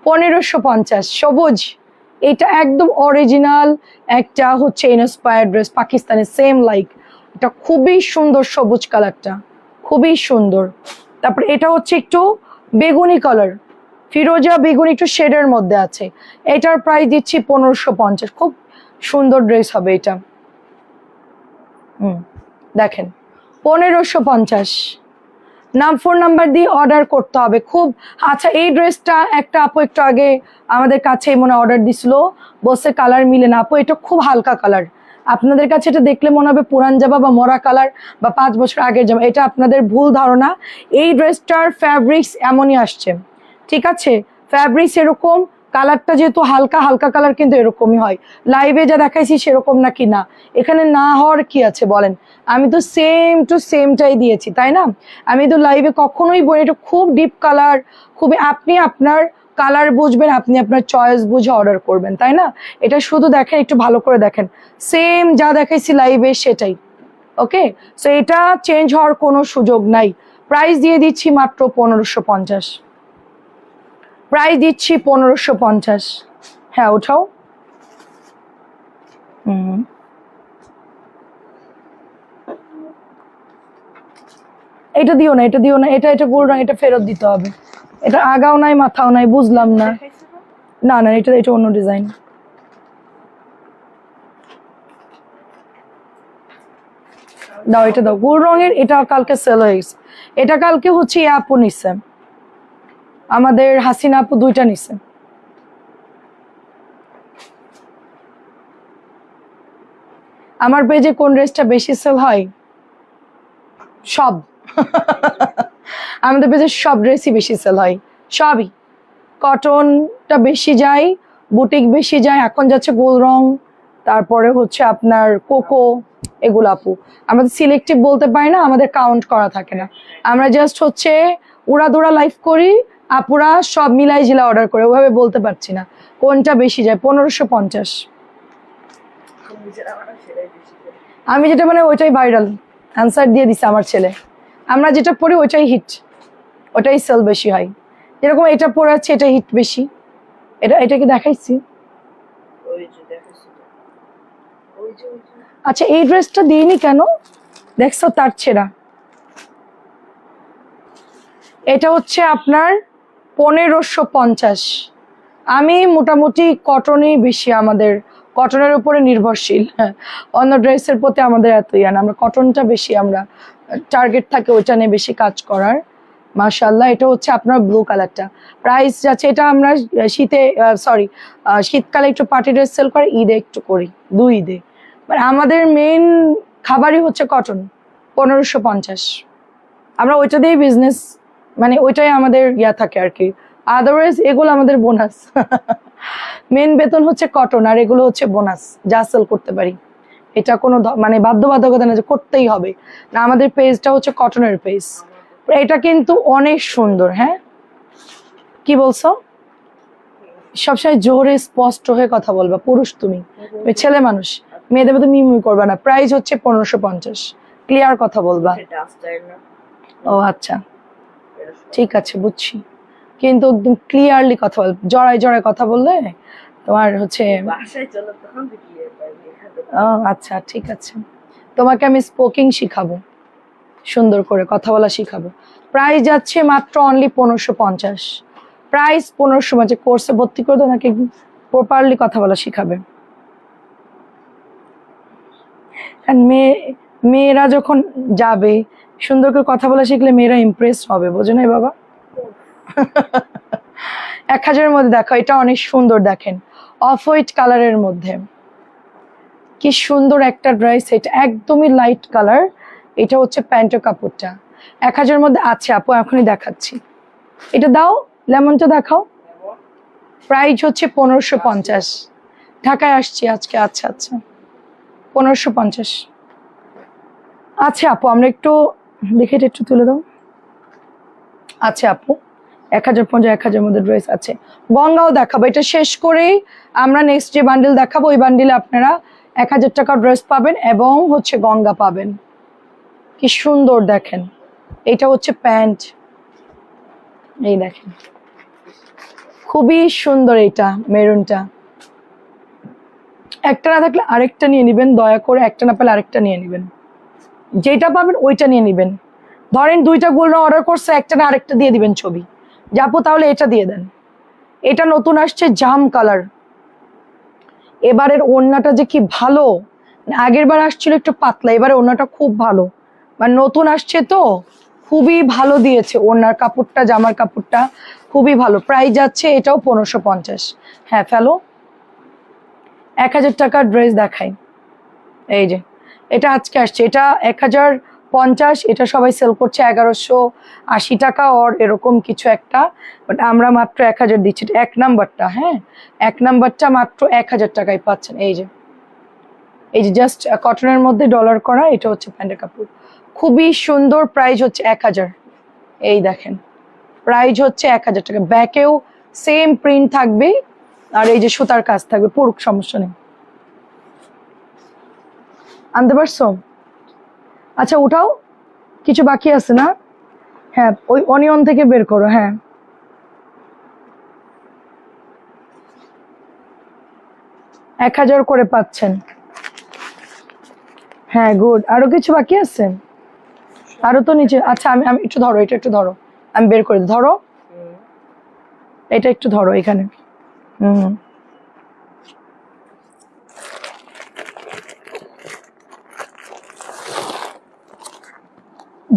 [SPEAKER 1] 1550 সবুজ। এটা একদম অরিজিনাল একটা হচ্ছে inspired dress, Pakistani same like, এটা খুবই সুন্দর, সবুজ কালারটা খুবই সুন্দর। তারপর এটা হচ্ছে একটু বেগুনি কালার, ফিরোজা বেগুনি, একটু শেডের মধ্যে আছে। এটার প্রাইস দিচ্ছি 1550, খুব সুন্দর ড্রেস হবে এটা। দেখেন 1550, ফোন নাম্বার দিয়ে অর্ডার করতে হবে খুব। আচ্ছা, এই ড্রেসটা একটা আপু একটু আগে আমাদের কাছে মনে অর্ডার দিছিল, বসে কালার মিলে না আপু, এটা খুব হালকা কালার, আপনাদের কাছে এটা দেখলে মনে হবে পুরান জামা বা মরা কালার বা 5 বছর আগের জামা, এটা আপনাদের ভুল ধারণা। এই ড্রেসটার ফ্যাব্রিক্স এমনই আসছে, ঠিক আছে? ফ্যাব্রিক্স এরকম, কালারটা যেহেতু হালকা হালকা কালার কিন্তু এরকমই হয়। লাইভে যা দেখাইছি সেরকম নাকি না, এখানে না হওয়ার কি আছে বলেন? আমি তো সেম টু সেমটাই দিয়েছি, তাই না? আমি তো লাইভে কখনোই বলি এটা খুব ডিপ কালার, খুবই, আপনি আপনার কালার বুঝবেন, আপনি আপনার চয়েস বুঝে অর্ডার করবেন, তাই না? এটা শুধু দেখেন, একটু ভালো করে দেখেন, সেম যা দেখাইছি লাইভে সেটাই। ওকে, সো এটা চেঞ্জ হওয়ার কোনো সুযোগ নাই। প্রাইস দিয়ে দিচ্ছি মাত্র 1550। প্রাইস দিচ্ছি 1550। হ্যাঁ ওঠাও। এটা দিও না, এটা দিও না, এটা এটা গোল্ড রং, এটা ফেরত দিতে হবে। এটা আগাও নাই মাথাও নাই, বুঝলাম না। না না, এটা এটা অন্য ডিজাইন। দাও, এটা দাও, গোল্ড রঙের। এটা কালকে সেল হয়ে গেছে। এটা কালকে হচ্ছে আপু নিছে, আমাদের হাসিনা আপু 2টা নিছে। আমার পেজে কোন ড্রেসটা বেশি সেল হয়? সব। আমাদের পেজে সব ড্রেসই বেশি সেল হয়, সবই। কটনটা বেশি যায়, বুটিক বেশি যায়, এখন যাচ্ছে গোল রং, তারপরে হচ্ছে আপনার কোকো, এগুলো আপু। আমাদের সিলেক্টিভ বলতে পারি না, আমাদের কাউন্ট করা থাকে না, আমরা জাস্ট হচ্ছে উড়াদুরা লাইফ করি, আপুরা সব মিলাই জিলা অর্ডার করে, ওভাবে বলতে পারছি না কোনটা বেশি যায়। 1550। আমি যেটা মানে ওইটাই ভাইরাল, অ্যান্সার দিয়ে দিছে আমার ছেলে। আমরা যেটা পড়ি ওইটাই হিট, ওটাই সেল বেশি হয়। যেরকম এটা পরে আছে, এটা হিট বেশি। এটা কি দেখাইছি? আচ্ছা, এই ড্রেসটা দিইনি কেন, দেখছো তার ছেঁড়া। এটা হচ্ছে আপনার 1550। আমি মোটামুটি কটনই বেশি, আমাদের কটনের উপরে নির্ভরশীল। অন্য ড্রেসের প্রতি আমাদের এত ইয়ান, আমরা কটনটা বেশি, আমরা টার্গেট থাকে ওইটা নিয়ে বেশি কাজ করার। মাশাআল্লাহ, এটা হচ্ছে আপনার ব্লু কালারটা। প্রাইস যাচ্ছে, এটা আমরা শীতে, সরি, শীতকালে একটু পার্টি ড্রেস সেল করে, ঈদে একটু করি, 2 ঈদে। মানে আমাদের মেইন খাবারই হচ্ছে কটন। 1550, আমরা ওইটা দিয়েই বিজনেস, মানে ওইটাই আমাদের ইয়া থাকে আর কি। আদারওয়াইজ এগুলো আমাদের বোনাস। মেন বেতন হচ্ছে কটন, আর এগুলো হচ্ছে বোনাস, যা সেল করতে পারি। এটা কোনো মানে বাধ্যবাধকতা না যে করতেই হবে না। আমাদের পেজটা হচ্ছে কটনের পেজ। এটা কিন্তু অনেক সুন্দর। হ্যাঁ, কি বলছো? সবসময় জোরে স্পষ্ট হয়ে কথা বলবা, পুরুষ তুমি, ছেলে মানুষ, মেয়েদের মধ্যে মিমি করবা না। প্রাইস হচ্ছে 1550, ক্লিয়ার কথা বলবা। ও আচ্ছা, ঠিক আছে, বুঝছি, কিন্তু একদম ক্লিয়ারলি কথা বল, জড়ায় জড়ায় কথা বললে তোমার হচ্ছে। ও আচ্ছা, ঠিক আছে, তোমাকে আমি স্পোকিং শিখাবো, সুন্দর করে কথা বলা শিখাবো। প্রাইস যাচ্ছে মাত্র অনলি 1550। প্রাইস 1550। কোর্সে ভর্তি করে দাও, নাকি প্রপারলি কথা বলা শিখাবে। মেয়েরা যখন যাবে, সুন্দর করে কথা বলা শিখলে মেয়েরা ইমপ্রেস হবে, বোঝো না বাবা? 1000-এর মধ্যে দেখো, এটা অনেক সুন্দর, দেখেন অফ হোয়াইট কালারের মধ্যে কি সুন্দর একটা ড্রেস। এটা একদমই লাইট কালার। এটা হচ্ছে প্যান্টের কাপড়টা। 1000-এর মধ্যে আছে আপু, এখনই দেখাচ্ছি। এটা দাও, লেমনটা দেখাও। প্রাইস হচ্ছে 1550। ঢাকায় আসছি আজকে। আচ্ছা আচ্ছা, 1550। আচ্ছা আপু, আমরা একটু দেখে এটা একটু তুলে দাও। আচ্ছা আপু, 1050, 1000-এর মধ্যে ড্রেস আছে। গঙ্গাও দেখাবো, এটা শেষ করেই আমরা নেক্সট যে বান্ডিল দেখাবো, ওই বান্ডিলে আপনারা 1000 টাকা ড্রেস পাবেন এবং হচ্ছে গঙ্গা পাবেন। কি সুন্দর দেখেন, এটা হচ্ছে প্যান্ট, এই দেখেন খুবই সুন্দর। এটা মেরুনটা, একটা না থাকলে আরেকটা নিয়ে নিবেন, দয়া করে একটা না পেলে আরেকটা নিয়ে নিবেন, যেটা পাবেন ওইটা নিয়ে নিবেন। ধরেন 2টা গোল্ড অর্ডার করছে, একটা না আরেকটা দিয়ে দিবেন ছবি, যাবো তাহলে এটা দিয়ে দেন। এটা নতুন আসছে জাম কালার। এবারের ওড়নাটা যে কি ভালো, আগের বার আসছিল একটু পাতলা, এবারে ওড়নাটা খুব ভালো, মানে নতুন আসছে তো খুবই ভালো দিয়েছে। ওড়নার কাপড়টা, জামার কাপড়টা খুবই ভালো। প্রাইস যাচ্ছে এটাও 1550। হ্যাঁ ফেলো, 1000 টাকার ড্রেস দেখাই। এই যে এটা আজকে আসছে, এটা 1050, এটা সবাই সেল করছে 1180 টাকা ওর এরকম কিছু একটা, বাট আমরা মাত্র 1000 দিচ্ছি। এক নাম্বারটা, হ্যাঁ এক নাম্বারটা মাত্র 1000 টাকায় পাচ্ছেন। এই যে জাস্ট কটনের মধ্যে ডলার করা, এটা হচ্ছে প্যান্টের কাপড়, খুবই সুন্দর। প্রাইস হচ্ছে 1000। এই দেখেন প্রাইস হচ্ছে 1000 টাকা। ব্যাকেও সেম প্রিন্ট থাকবে, আর এই যে সুতার কাজ থাকবে, পুরুক সমস্যা নেই। আনতে পারছো? আচ্ছা উঠাও, কিছু বাকি আছে না? হ্যাঁ ওই অনিয়ন থেকে বের করো। হ্যাঁ 1000 করে পাচ্ছেন। হ্যাঁ গুড। আরো কিছু বাকি আছে? আরো তো নিচে। আচ্ছা আমি আমি একটু ধরো, এটা একটু ধরো, আমি বের করে দিই। ধরো এটা একটু ধরো এখানে। হুম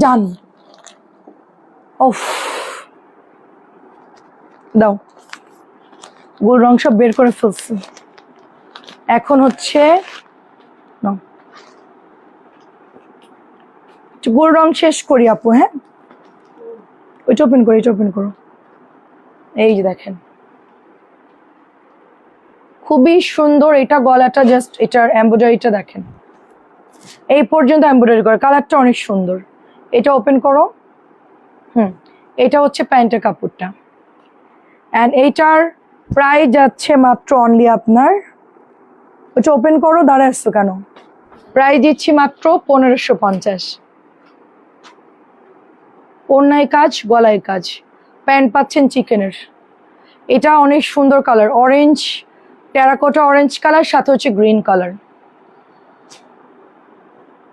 [SPEAKER 1] ডান। ওফ দাও, গোল রং সব বের করে ফেলছি। এখন হচ্ছে নাও, গোল রং শেষ করি আপু। হ্যাঁ ওইটা ওপেন করো, এটা ওপেন করো। এই যে দেখেন খুবই সুন্দর। এটা গলাটা জাস্ট, এটার এমব্রয়ডারিটা দেখেন, এই পর্যন্ত এমব্রয়ডারি করে, কালারটা অনেক সুন্দর। এটা ওপেন করো। এটা হচ্ছে প্যান্টের কাপড়টা, অ্যান্ড এইটার প্রাইস যাচ্ছে মাত্র অনলি আপনার, ওটা ওপেন করো, দাঁড়ায় আসছো কেন, প্রাইস দিচ্ছি মাত্র 1550। ওড়নায় কাজ, গলায় কাজ, প্যান্ট পাচ্ছেন চিকেনের। এটা অনেক সুন্দর colour, orange, terracotta orange colour, সাথে হচ্ছে গ্রিন কালার।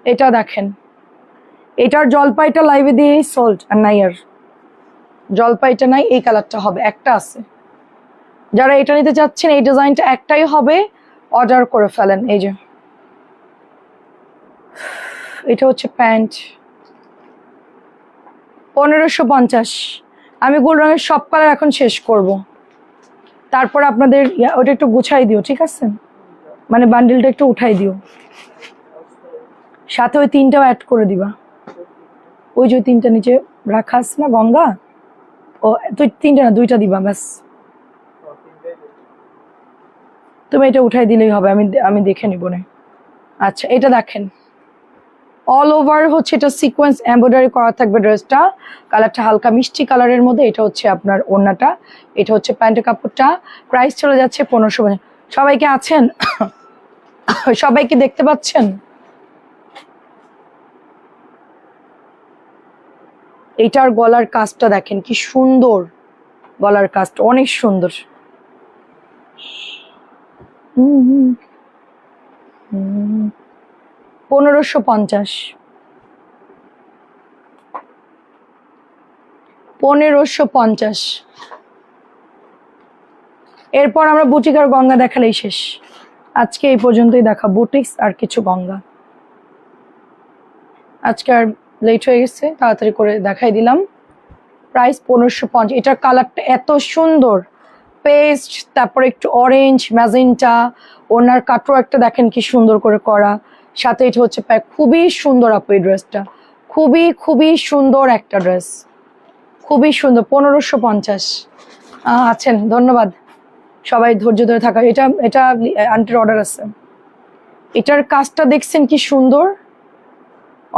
[SPEAKER 1] এটা দেখেন, এটার জলপাইটা লাইভে দিয়ে সোল্ড, আর নাই আর জলপাইটা নাই, এই কালারটা হবে, একটা আছে। যারা এটা নিতে চাচ্ছেন, এই ডিজাইনটা একটাই হবে, অর্ডার করে ফেলেন। এই যে এটা হচ্ছে প্যান্ট, 1550। আমি গোল রঙের সব কালার এখন শেষ করব, তারপর আপনাদের ওটা একটু গুছাই দিও, ঠিক আছে? মানে বান্ডিলটা একটু উঠাই দিও, সাথে ওই 3টাও অ্যাড করে দিবা। ওই যে 3টা নিচে রাখা আছে না গঙ্গা, ও তুই 3টা না 2টা দিবা ব্যাস। তুমি এটা উঠাই দিলেই হবে, আমি আমি দেখে নিব না। আচ্ছা এটা দেখেন, অল ওভার হচ্ছে এটা সিকোয়েন্স এমব্রয়ডারি করা থাকবে ড্রেসটা, কালারটা হালকা মিষ্টি কালারের মধ্যে। এটা হচ্ছে আপনার ওড়নাটা, এটা হচ্ছে প্যান্টের কাপড়টা। প্রাইস চলে যাচ্ছে 1550। সবাইকে আছেন? সবাইকে দেখতে পাচ্ছেন? এইটার গলার কাজটা দেখেন কি সুন্দর, গলার কাজটা অনেক সুন্দর। 1550, 1550। এরপর আমরা বুটিক আর গঙ্গা দেখালেই শেষ। আজকে এই পর্যন্তই দেখা, বুটিক্স আর কিছু গঙ্গা। আজকে আর লেট হয়ে গেছে, তাড়াতাড়ি করে দেখাই দিলাম। প্রাইস 1550। এটার কালারটা এত সুন্দর, পেস্ট, তারপরে একটু অরেঞ্জ ম্যাজেন্টা, ওনার কাটও একটা দেখেন কি সুন্দর করে করা, সাথে এটা হচ্ছে খুবই সুন্দর আপু এই ড্রেসটা, খুবই খুবই সুন্দর একটা ড্রেস, খুবই সুন্দর। 1550 আছেন, ধন্যবাদ সবাই ধৈর্য ধরে থাকা। এটা এটা আন্টির অর্ডার আছে। এটার কাজটা দেখছেন কি সুন্দর,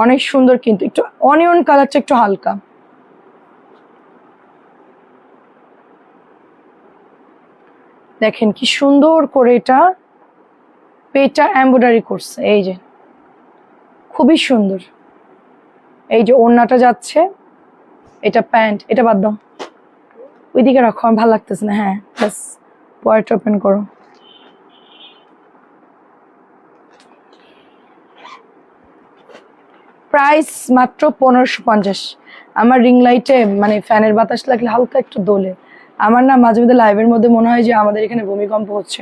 [SPEAKER 1] অনেক সুন্দর, কিন্তু একটু অনিয়ন কালারটা একটু হালকা। দেখেন কি সুন্দর করে এটা পেটা এমব্রয়ডারি করছে, এই যে খুবই সুন্দর। এই যে ওড়নাটা যাচ্ছে, এটা প্যান্ট, এটা বাদ দাও, ওইদিকে রাখো, আমার ভালো লাগতেছে না। হ্যাঁ ব্যাস, পয়েন্ট ওপেন করো। প্রাইস মাত্র 1550। আমার রিং লাইটে মানে ফ্যানের বাতাস লাগলে হালকা একটু দোলে। আমার না মাঝে মধ্যে লাইভের মধ্যে মনে হয় যে আমাদের এখানে ভূমিকম্প হচ্ছে,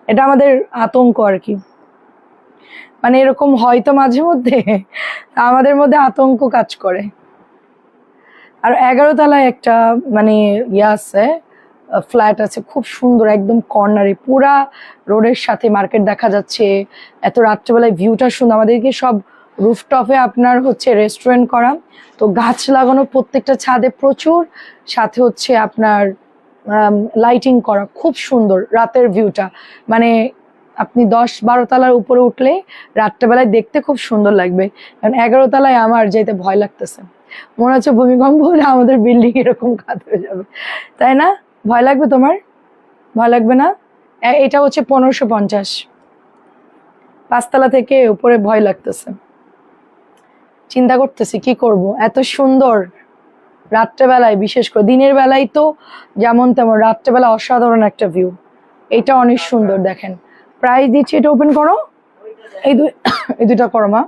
[SPEAKER 1] এটা আমাদের আতঙ্ক আর কি। মানে এরকম হয়তো মাঝে মধ্যে আমাদের মধ্যে আতঙ্ক কাজ করে। আর 11 তলায় একটা মানে ইয়ে আছে, ফ্ল্যাট আছে, খুব সুন্দর, একদম কর্নারে, পুরা রোডের সাথে মার্কেট দেখা যাচ্ছে। এত রাত্রেবেলায় ভিউটা সুন্দর। আমাদেরকে সব রুফটপে আপনার হচ্ছে রেস্টুরেন্ট করা, তো গাছ লাগানো প্রত্যেকটা ছাদে প্রচুর, সাথে হচ্ছে আপনার লাইটিং করা, খুব সুন্দর রাতের ভিউটা। মানে আপনি 10-12 তলার উপরে উঠলে রাত্রেবেলায় দেখতে খুব সুন্দর লাগবে। কারণ 11 তলায় আমার যেতে ভয় লাগতেছে, মনে হচ্ছে ভূমিকম্প হলে আমাদের বিল্ডিং এরকম খাত হয়ে যাবে, তাই না? ভয় লাগবে তোমার? ভয় লাগবে না? এটা হচ্ছে 1550, 5 তলা থেকে উপরে ভয় লাগতেছে, চিন্তা করতেছি কি করব। এত সুন্দর রাত্রেবেলায়, বিশেষ করে দিনের বেলায় তো যেমন তেমন, রাত্রেবেলা অসাধারণ একটা ভিউ। এটা অনেক সুন্দর, দেখেন প্রাইস দিচ্ছি। এটা ওপেন করো, এই দুইটা করো মা।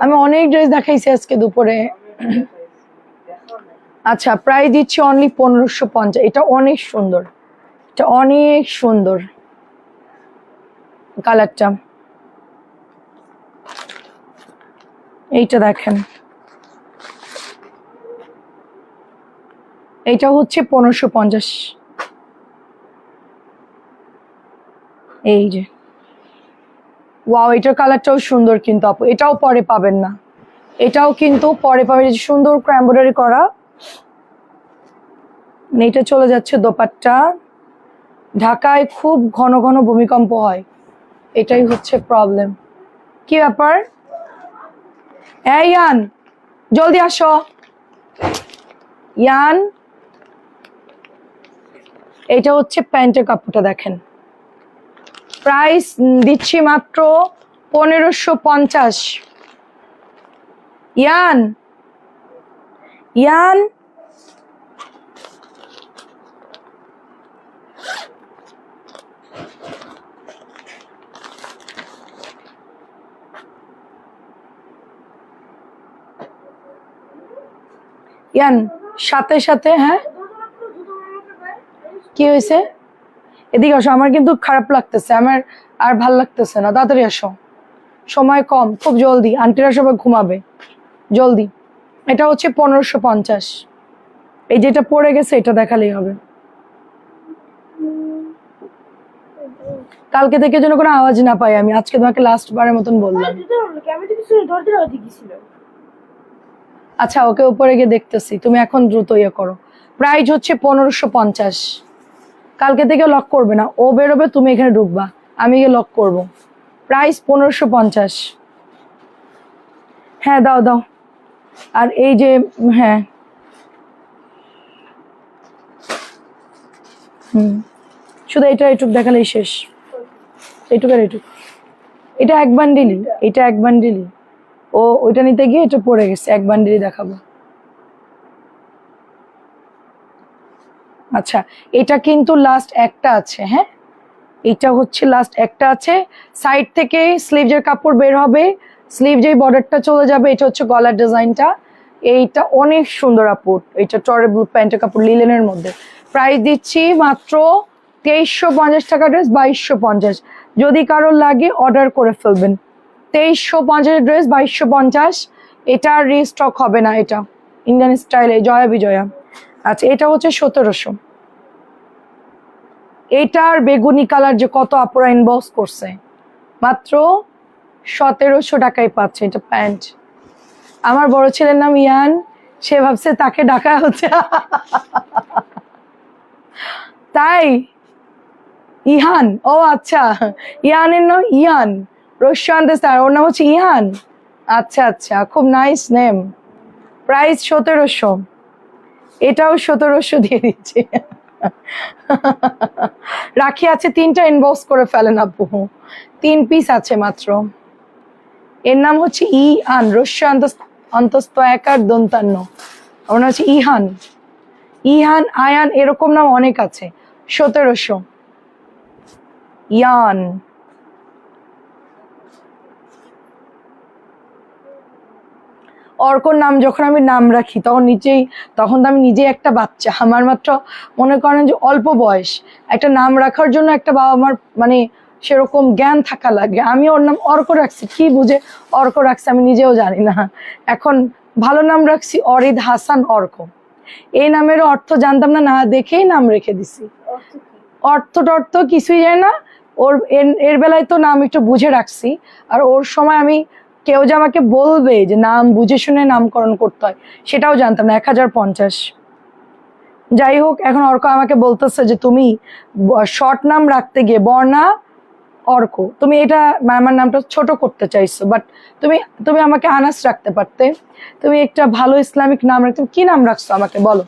[SPEAKER 1] আমি অনেক ড্রেস দেখাইছি আজকে দুপুরে। আচ্ছা, প্রাইস দিচ্ছি অনলি 1550। এটা অনেক সুন্দর, এটা অনেক সুন্দর কালারটা। এইটা দেখেন, এইটা হচ্ছে 1550। এই যে ওয়াও, এটার কালারটাও সুন্দর কিন্তু আপু, এটাও পরে পাবেন না, এটাও কিন্তু পরে পাবেন। সুন্দর এমব্রয়ডারি করা। এটা চলে যাচ্ছে দোপাট্টা। ঢাকায় খুব ঘন ঘন ভূমিকম্প হয়, এটাই হচ্ছে প্রবলেম। কি ব্যাপার? এই ইয়ান, জলদি আসো ইয়ান। এটা হচ্ছে প্যান্টের কাপড়টা, দেখেন প্রাইস দিচ্ছি মাত্র 1550। ইয়ান, ইয়ান, ইয়ান, সাথে সাথে। হ্যাঁ, কি হয়েছে? এদিকে আসো, আমার কিন্তু খারাপ লাগতেছে, আমার আর ভাল লাগতেছে না, তাড়াতাড়ি আসো, সময় কম, খুব জলদি, আন্টিরা সবাই ঘুমাবে, জলদি। এটা হচ্ছে 1550। এই যেটা পড়ে গেছে এটা দেখালেই হবে। কালকে থেকে যেন কোনো আওয়াজ না পাই আমি, আজকে তোমাকে লাস্ট বারের মতন বললাম। আচ্ছা, ওকে উপরে গিয়ে দেখতেছি, তুমি এখন দ্রুত ইয়ে করো। প্রাইস হচ্ছে 1550। কালকে থেকে লক করবে না, ও বেরোবে, তুমি এখানে ঢুকবা, আমি গিয়ে লক করব। প্রাইস 1550। হ্যাঁ দাও দাও। আর এই যে, হ্যাঁ শুধু এটা এইটুক দেখালেই শেষ, এইটুক আর এইটুক। এটা এক বান্ডিলই, এটা এক বান্ডিলই। ও ওইটা নিতে গিয়ে এটা পড়ে গেছে, এক বান্ডিলই দেখাবো। আচ্ছা, এটা কিন্তু লাস্ট একটা আছে। হ্যাঁ, এটা হচ্ছে লাস্ট একটা আছে। সাইড থেকে স্লিভজের কাপড় বের হবে, স্লিভ যেই বর্ডারটা চলে যাবে, এটা হচ্ছে গলার ডিজাইনটা। এইটা অনেক সুন্দর আপুর, এটা টরেবল প্যান্টের কাপড়, লিলেনের মধ্যে। প্রাইস দিচ্ছি মাত্র 2350 টাকা ড্রেস, 2250। যদি কারো লাগে অর্ডার করে ফেলবেন। 2350 ড্রেস, 2250। এটা রিস্টক হবে না, এটা ইন্ডিয়ান স্টাইলে, জয়া বিজয়া। আচ্ছা, এটা হচ্ছে 1700। এটার বেগুনি কালার যে কত আপুরা ইনবক্স করছে, মাত্র 1700 টাকায় পাচ্ছে এটা প্যান্ট। আমার বড় ছেলের নাম ইয়ান, সে ভাবছে তাকে ডাকা হচ্ছে। তাই ইহান, ও আচ্ছা, ইয়ানের নাম ইয়ান, রোশান্ত স্যার, ওর নাম হচ্ছে ইহান। আচ্ছা আচ্ছা, খুব নাইস নেম। প্রাইস 1700, এটাও 1700 দিয়ে দিচ্ছে। রাখি আছে 3টা, ইনবক্স করে ফেলেন আপু, 3 পিস আছে মাত্র। এর নাম হচ্ছে ইহান, রস্য অন্তস্থ একার দন্তান্ন, ওর নাম হচ্ছে ইহান। ইহান, আয়ান, এরকম নাম অনেক আছে। 1700 ইয়ান। অর্কর নাম যখন আমি নাম রাখি তখন তো আমি নিজেই একটা বাচ্চা, আমার মাত্র মনে করেন যে অল্প বয়স। একটা নাম রাখার জন্য একটা বাবা মার মানে সেরকম জ্ঞান থাকা লাগে। আমি ওর নাম অর্ক রাখছি, কি বুঝে অর্ক রাখছি আমি নিজেও জানি না। এখন ভালো নাম রাখছি অরিদ হাসান অর্ক, এই নামের অর্থ জানতাম না, না দেখেই নাম রেখে দিছি। অর্থ টর্থ কিছুই জানি না। ওর এর বেলায় তো নাম একটু বুঝে রাখছি, আর ওর সময় আমি কেউ যে আমাকে বলবে যে নাম বুঝে শুনে নামকরণ করতে হয় সেটাও জানতাম না। 1050। যাই হোক, এখন অর্ক আমাকে বলতেছে যে তুমি শর্ট নাম রাখতে গিয়ে বর্ণা অর্ক, তুমি এটা আমার নামটা ছোট করতে চাইছো, বাট তুমি তুমি আমাকে আনাস রাখতে পারতে, তুমি একটা ভালো ইসলামিক নাম রাখতে। কি নাম রাখছো আমাকে বলো।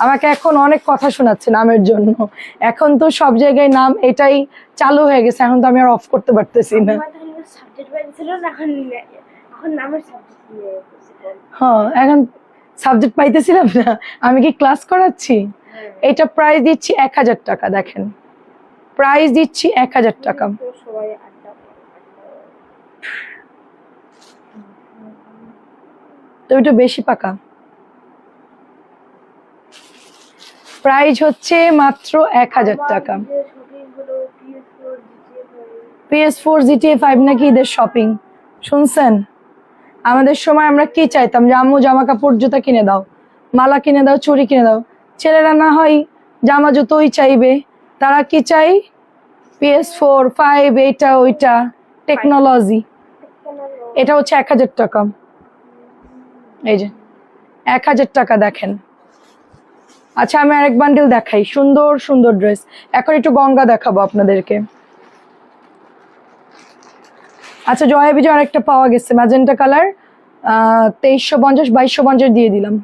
[SPEAKER 1] আমাকে এখন অনেক কথা শোনাচ্ছে নামের জন্য। এখন তো সব জায়গায় নাম এটাই চালু হয়ে গেছে, এখন তো আমি আর অফ করতে পারতেছি না। হ্যাঁ, এখন সাবজেক্ট পাইতেছিলাম না, আমি কি ক্লাস করাচ্ছি। এটা প্রাইস দিচ্ছি 1000 টাকা। দেখেন প্রাইস দিচ্ছি 1000 টাকা। তো এটা বেশি পাকা। প্রাইস হচ্ছে মাত্র 1000 টাকা। PS4 GTA 5 নাকি ঈদের শপিং শুনছেন? আমাদের সময় আমরা কি চাইতাম যে আম্মু জামা কাপড় জুতা কিনে দাও, মালা কিনে দাও, চুড়ি কিনে দাও। ছেলেরা না হয় জামা জুতোই চাইবে, তারা কি চাই PS4 5 এইটা ওইটা টেকনোলজি। এটা হচ্ছে 1000 টাকা। এই যে 1000 টাকা দেখেন। আচ্ছা আমি আরেক বান্ডিল দেখাই, সুন্দর সুন্দর ড্রেস। এখন একটু গঙ্গা দেখাবো আপনাদেরকে। আচ্ছা জয়া বিজয় আরেকটা পাওয়া গেছে ম্যাজেন্টা কালার, 2350 2250 দিয়ে দিলাম।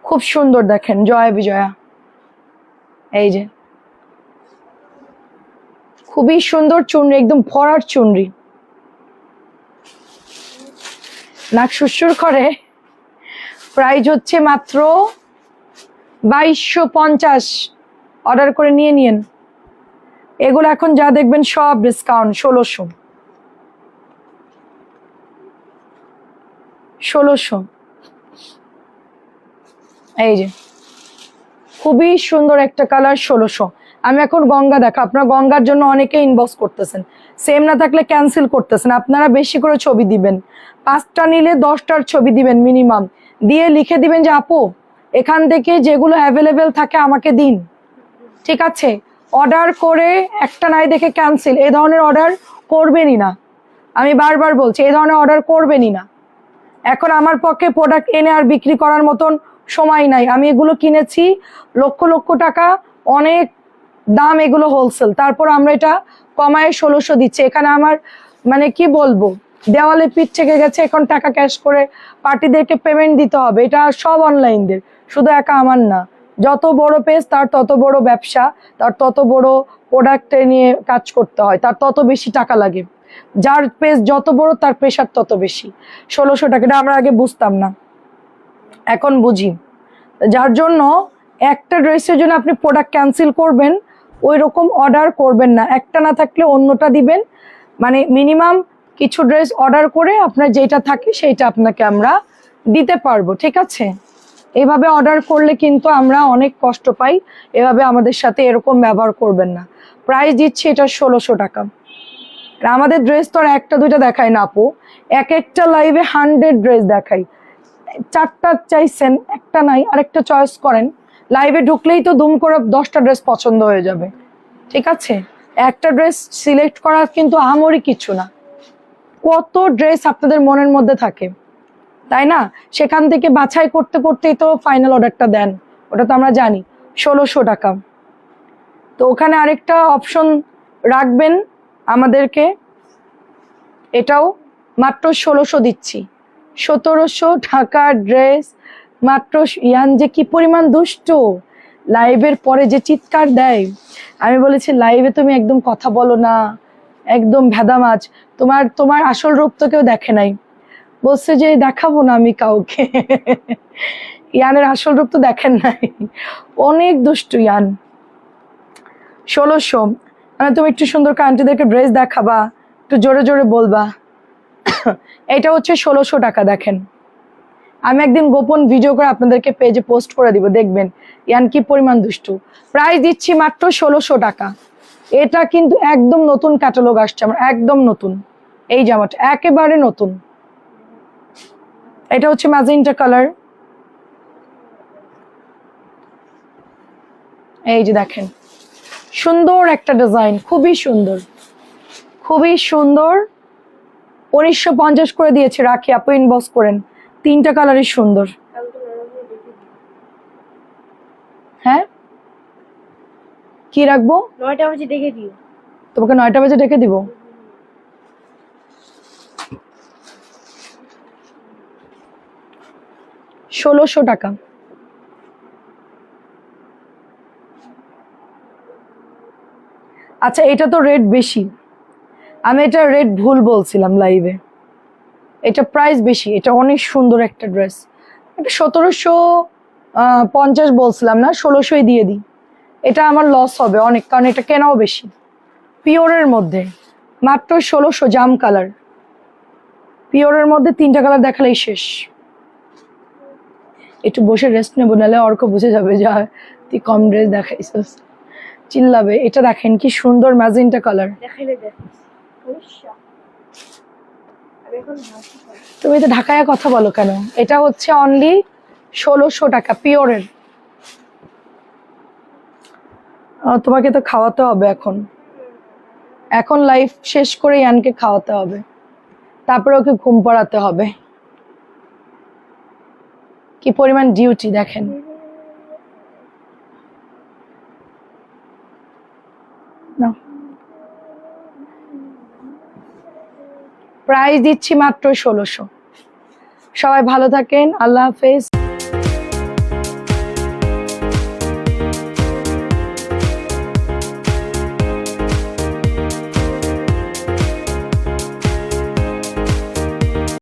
[SPEAKER 1] খুব সুন্দর দেখেন জয়া বিজয়া। এই যে খুবই সুন্দর চুনরি, একদম ভরার চুনরি, নাক সুরসুর করে। প্রাইস হচ্ছে মাত্র 2250। অর্ডার করে নিয়ে নিন। এগুলো এখন যা দেখবেন সব ডিসকাউন্ট। 1600। এই যে খুবই সুন্দর একটা কালার, 1600। আমি এখন গঙ্গা দেখা, আপনার গঙ্গার জন্য অনেকে ইনবক্স করতেছেন, সেম না থাকলে ক্যান্সেল করতেছেন। আপনারা বেশি করে ছবি দিবেন, 5টা নিলে 10টার ছবি দিবেন মিনিমাম, দিয়ে লিখে দিবেন যে আপু এখান থেকে যেগুলো অ্যাভেলেবেল থাকে আমাকে দিন, ঠিক আছে? অর্ডার করে একটা নাই দেখে ক্যান্সেল, এই ধরনের অর্ডার করবেনই না। আমি বারবার বলছি এই ধরনের অর্ডার করবেনই না। এখন আমার পক্ষে প্রোডাক্ট এনে আর বিক্রি করার মতন সময় নাই। আমি এগুলো কিনেছি লক্ষ লক্ষ টাকা, অনেক দাম এগুলো হোলসেল, তারপর আমরা এটা কমায় 1600 দিচ্ছি। এখানে আমার মানে কি বলবো, দেওয়ালে পিঠ থেকে গেছে। এখন টাকা ক্যাশ করে পার্টিদেরকে পেমেন্ট দিতে হবে, এটা সব অনলাইনদের, শুধু একা আমার না। যত বড় পেজ তার তত বড় ব্যবসা, তার তত বড় প্রোডাক্ট নিয়ে কাজ করতে হয়, তার তত বেশি টাকা লাগে। যার পেজ যত বড় তার প্রেশার তত বেশি। 1600 টাকা, এটা আমরা আগে বুঝতাম না, এখন বুঝি। যার জন্য একটা ড্রেসের জন্য আপনি প্রোডাক্ট ক্যান্সেল করবেন, ওই রকম অর্ডার করবেন না। একটা না থাকলে অন্যটা দিবেন, মানে মিনিমাম কিছু ড্রেস অর্ডার করে আপনার যেটা থাকে সেইটা আপনাকে আমরা দিতে পারবো, ঠিক আছে? এভাবে অর্ডার করলে কিন্তু আমরা অনেক কষ্ট পাই, এভাবে আমাদের সাথে এরকম ব্যবহার করবেন না। প্রাইস দিচ্ছি এটা 1600 টাকা। আর আমাদের ড্রেস তো আর একটা দুইটা দেখাই না আপু, এক একটা লাইভে 100 ড্রেস দেখাই। 4টা চাইছেন, একটা নাই, আরেকটা চয়েস করেন। লাইভে ঢুকলেই তো দুম করে 10টা ড্রেস পছন্দ হয়ে যাবে, ঠিক আছে? একটা ড্রেস সিলেক্ট করা কিন্তু আহামরি কিছু না, কত ড্রেস আপনাদের মনের মধ্যে থাকে, তাই না? সেখান থেকে বাছাই করতে করতেই তো ফাইনাল অর্ডারটা দেন, ওটা তো আমরা জানি। 1600 টাকা। তো ওখানে আরেকটা অপশন রাখবেন আমাদেরকে, এটাও মাত্র 1600 দিচ্ছি। 1700 টাকা ড্রেস মাত্র। ইয়ান যে কি পরিমাণ দুষ্ট, লাইভের পরে যে চিৎকার দেয়। আমি বলেছি লাইভে তুমি একদম কথা বলো না, একদম ভেদা মাছ, তোমার আসল রূপ তো কেউ দেখে নাই। বলছে যে দেখাবো না আমি কাউকে। ইয়ানের আসল রূপ তো দেখেন নাই, অনেক দুষ্টু ইয়ান। 1600, মানে তুমি একটু সুন্দর কান্ট্রিদেরকে ড্রেস দেখাবা, একটু জোরে জোরে বলবা। এটা হচ্ছে 1600 টাকা। দেখেন আমি একদিন গোপন ভিডিও করে আপনাদেরকে পেজে পোস্ট করে দিব, দেখবেন ইয়ান কি পরিমাণ দুষ্টু। প্রাইস দিচ্ছি মাত্র 1600 টাকা। এটা কিন্তু একদম নতুন ক্যাটালগ আসছে আমার, একদম নতুন। এই জামাটা একেবারে নতুন। এটা হচ্ছে ম্যাজেন্টা কালার, এই যে দেখেন, সুন্দর একটা ডিজাইন, খুবই সুন্দর, খুবই সুন্দর। 1950 করে দিয়েছে, রাখি আপু ইনবক্স করেন। 3টা কালারই সুন্দর। হ্যাঁ, কি রাখবো?
[SPEAKER 2] 9টা বাজে দেখে দিও।
[SPEAKER 1] তোমাকে 9টা বাজে ডেকে দিব? $1600। আচ্ছা, এটা তো রেট বেশি, আমি এটা রেট ভুল বলছিলাম লাইভে। এটা প্রাইস বেশি, এটা অনেক সুন্দর একটা ড্রেস। এটা 1750 বলছিলাম না, 1600-ই দিয়ে দিই। এটা আমার লস হবে অনেক, কারণ এটা কেনাও বেশি। পিওরের মধ্যে মাত্র 1600, জাম কালার। পিওরের মধ্যে 3টা কালার দেখালেই শেষ। একটু বসে রেস্ট নেবো, নাহলে অর্ক বুঝে যাবে যা তুই কম ড্রেস দেখাইছিস, চিল্লাবে। এটা দেখেন কি সুন্দর ম্যাজেন্টা কালার।
[SPEAKER 2] দেখাইলে দেখ। আমি এখন
[SPEAKER 1] তুমি তো ঢাকায় কথা বলো কেন? এটা হচ্ছে অনলি 1600 টাকা পিওরের। তোমাকে তো খাওয়াতে হবে এখন, এখন লাইফ শেষ করে ইয়ানকে খাওয়াতে হবে, তারপরে ওকে ঘুম পাড়াতে হবে। কি পরিমাণ ডিউটি দেখেন। প্রাইস দিচ্ছি মাত্র 1600। সবাই ভালো থাকেন, আল্লাহ হাফেজ।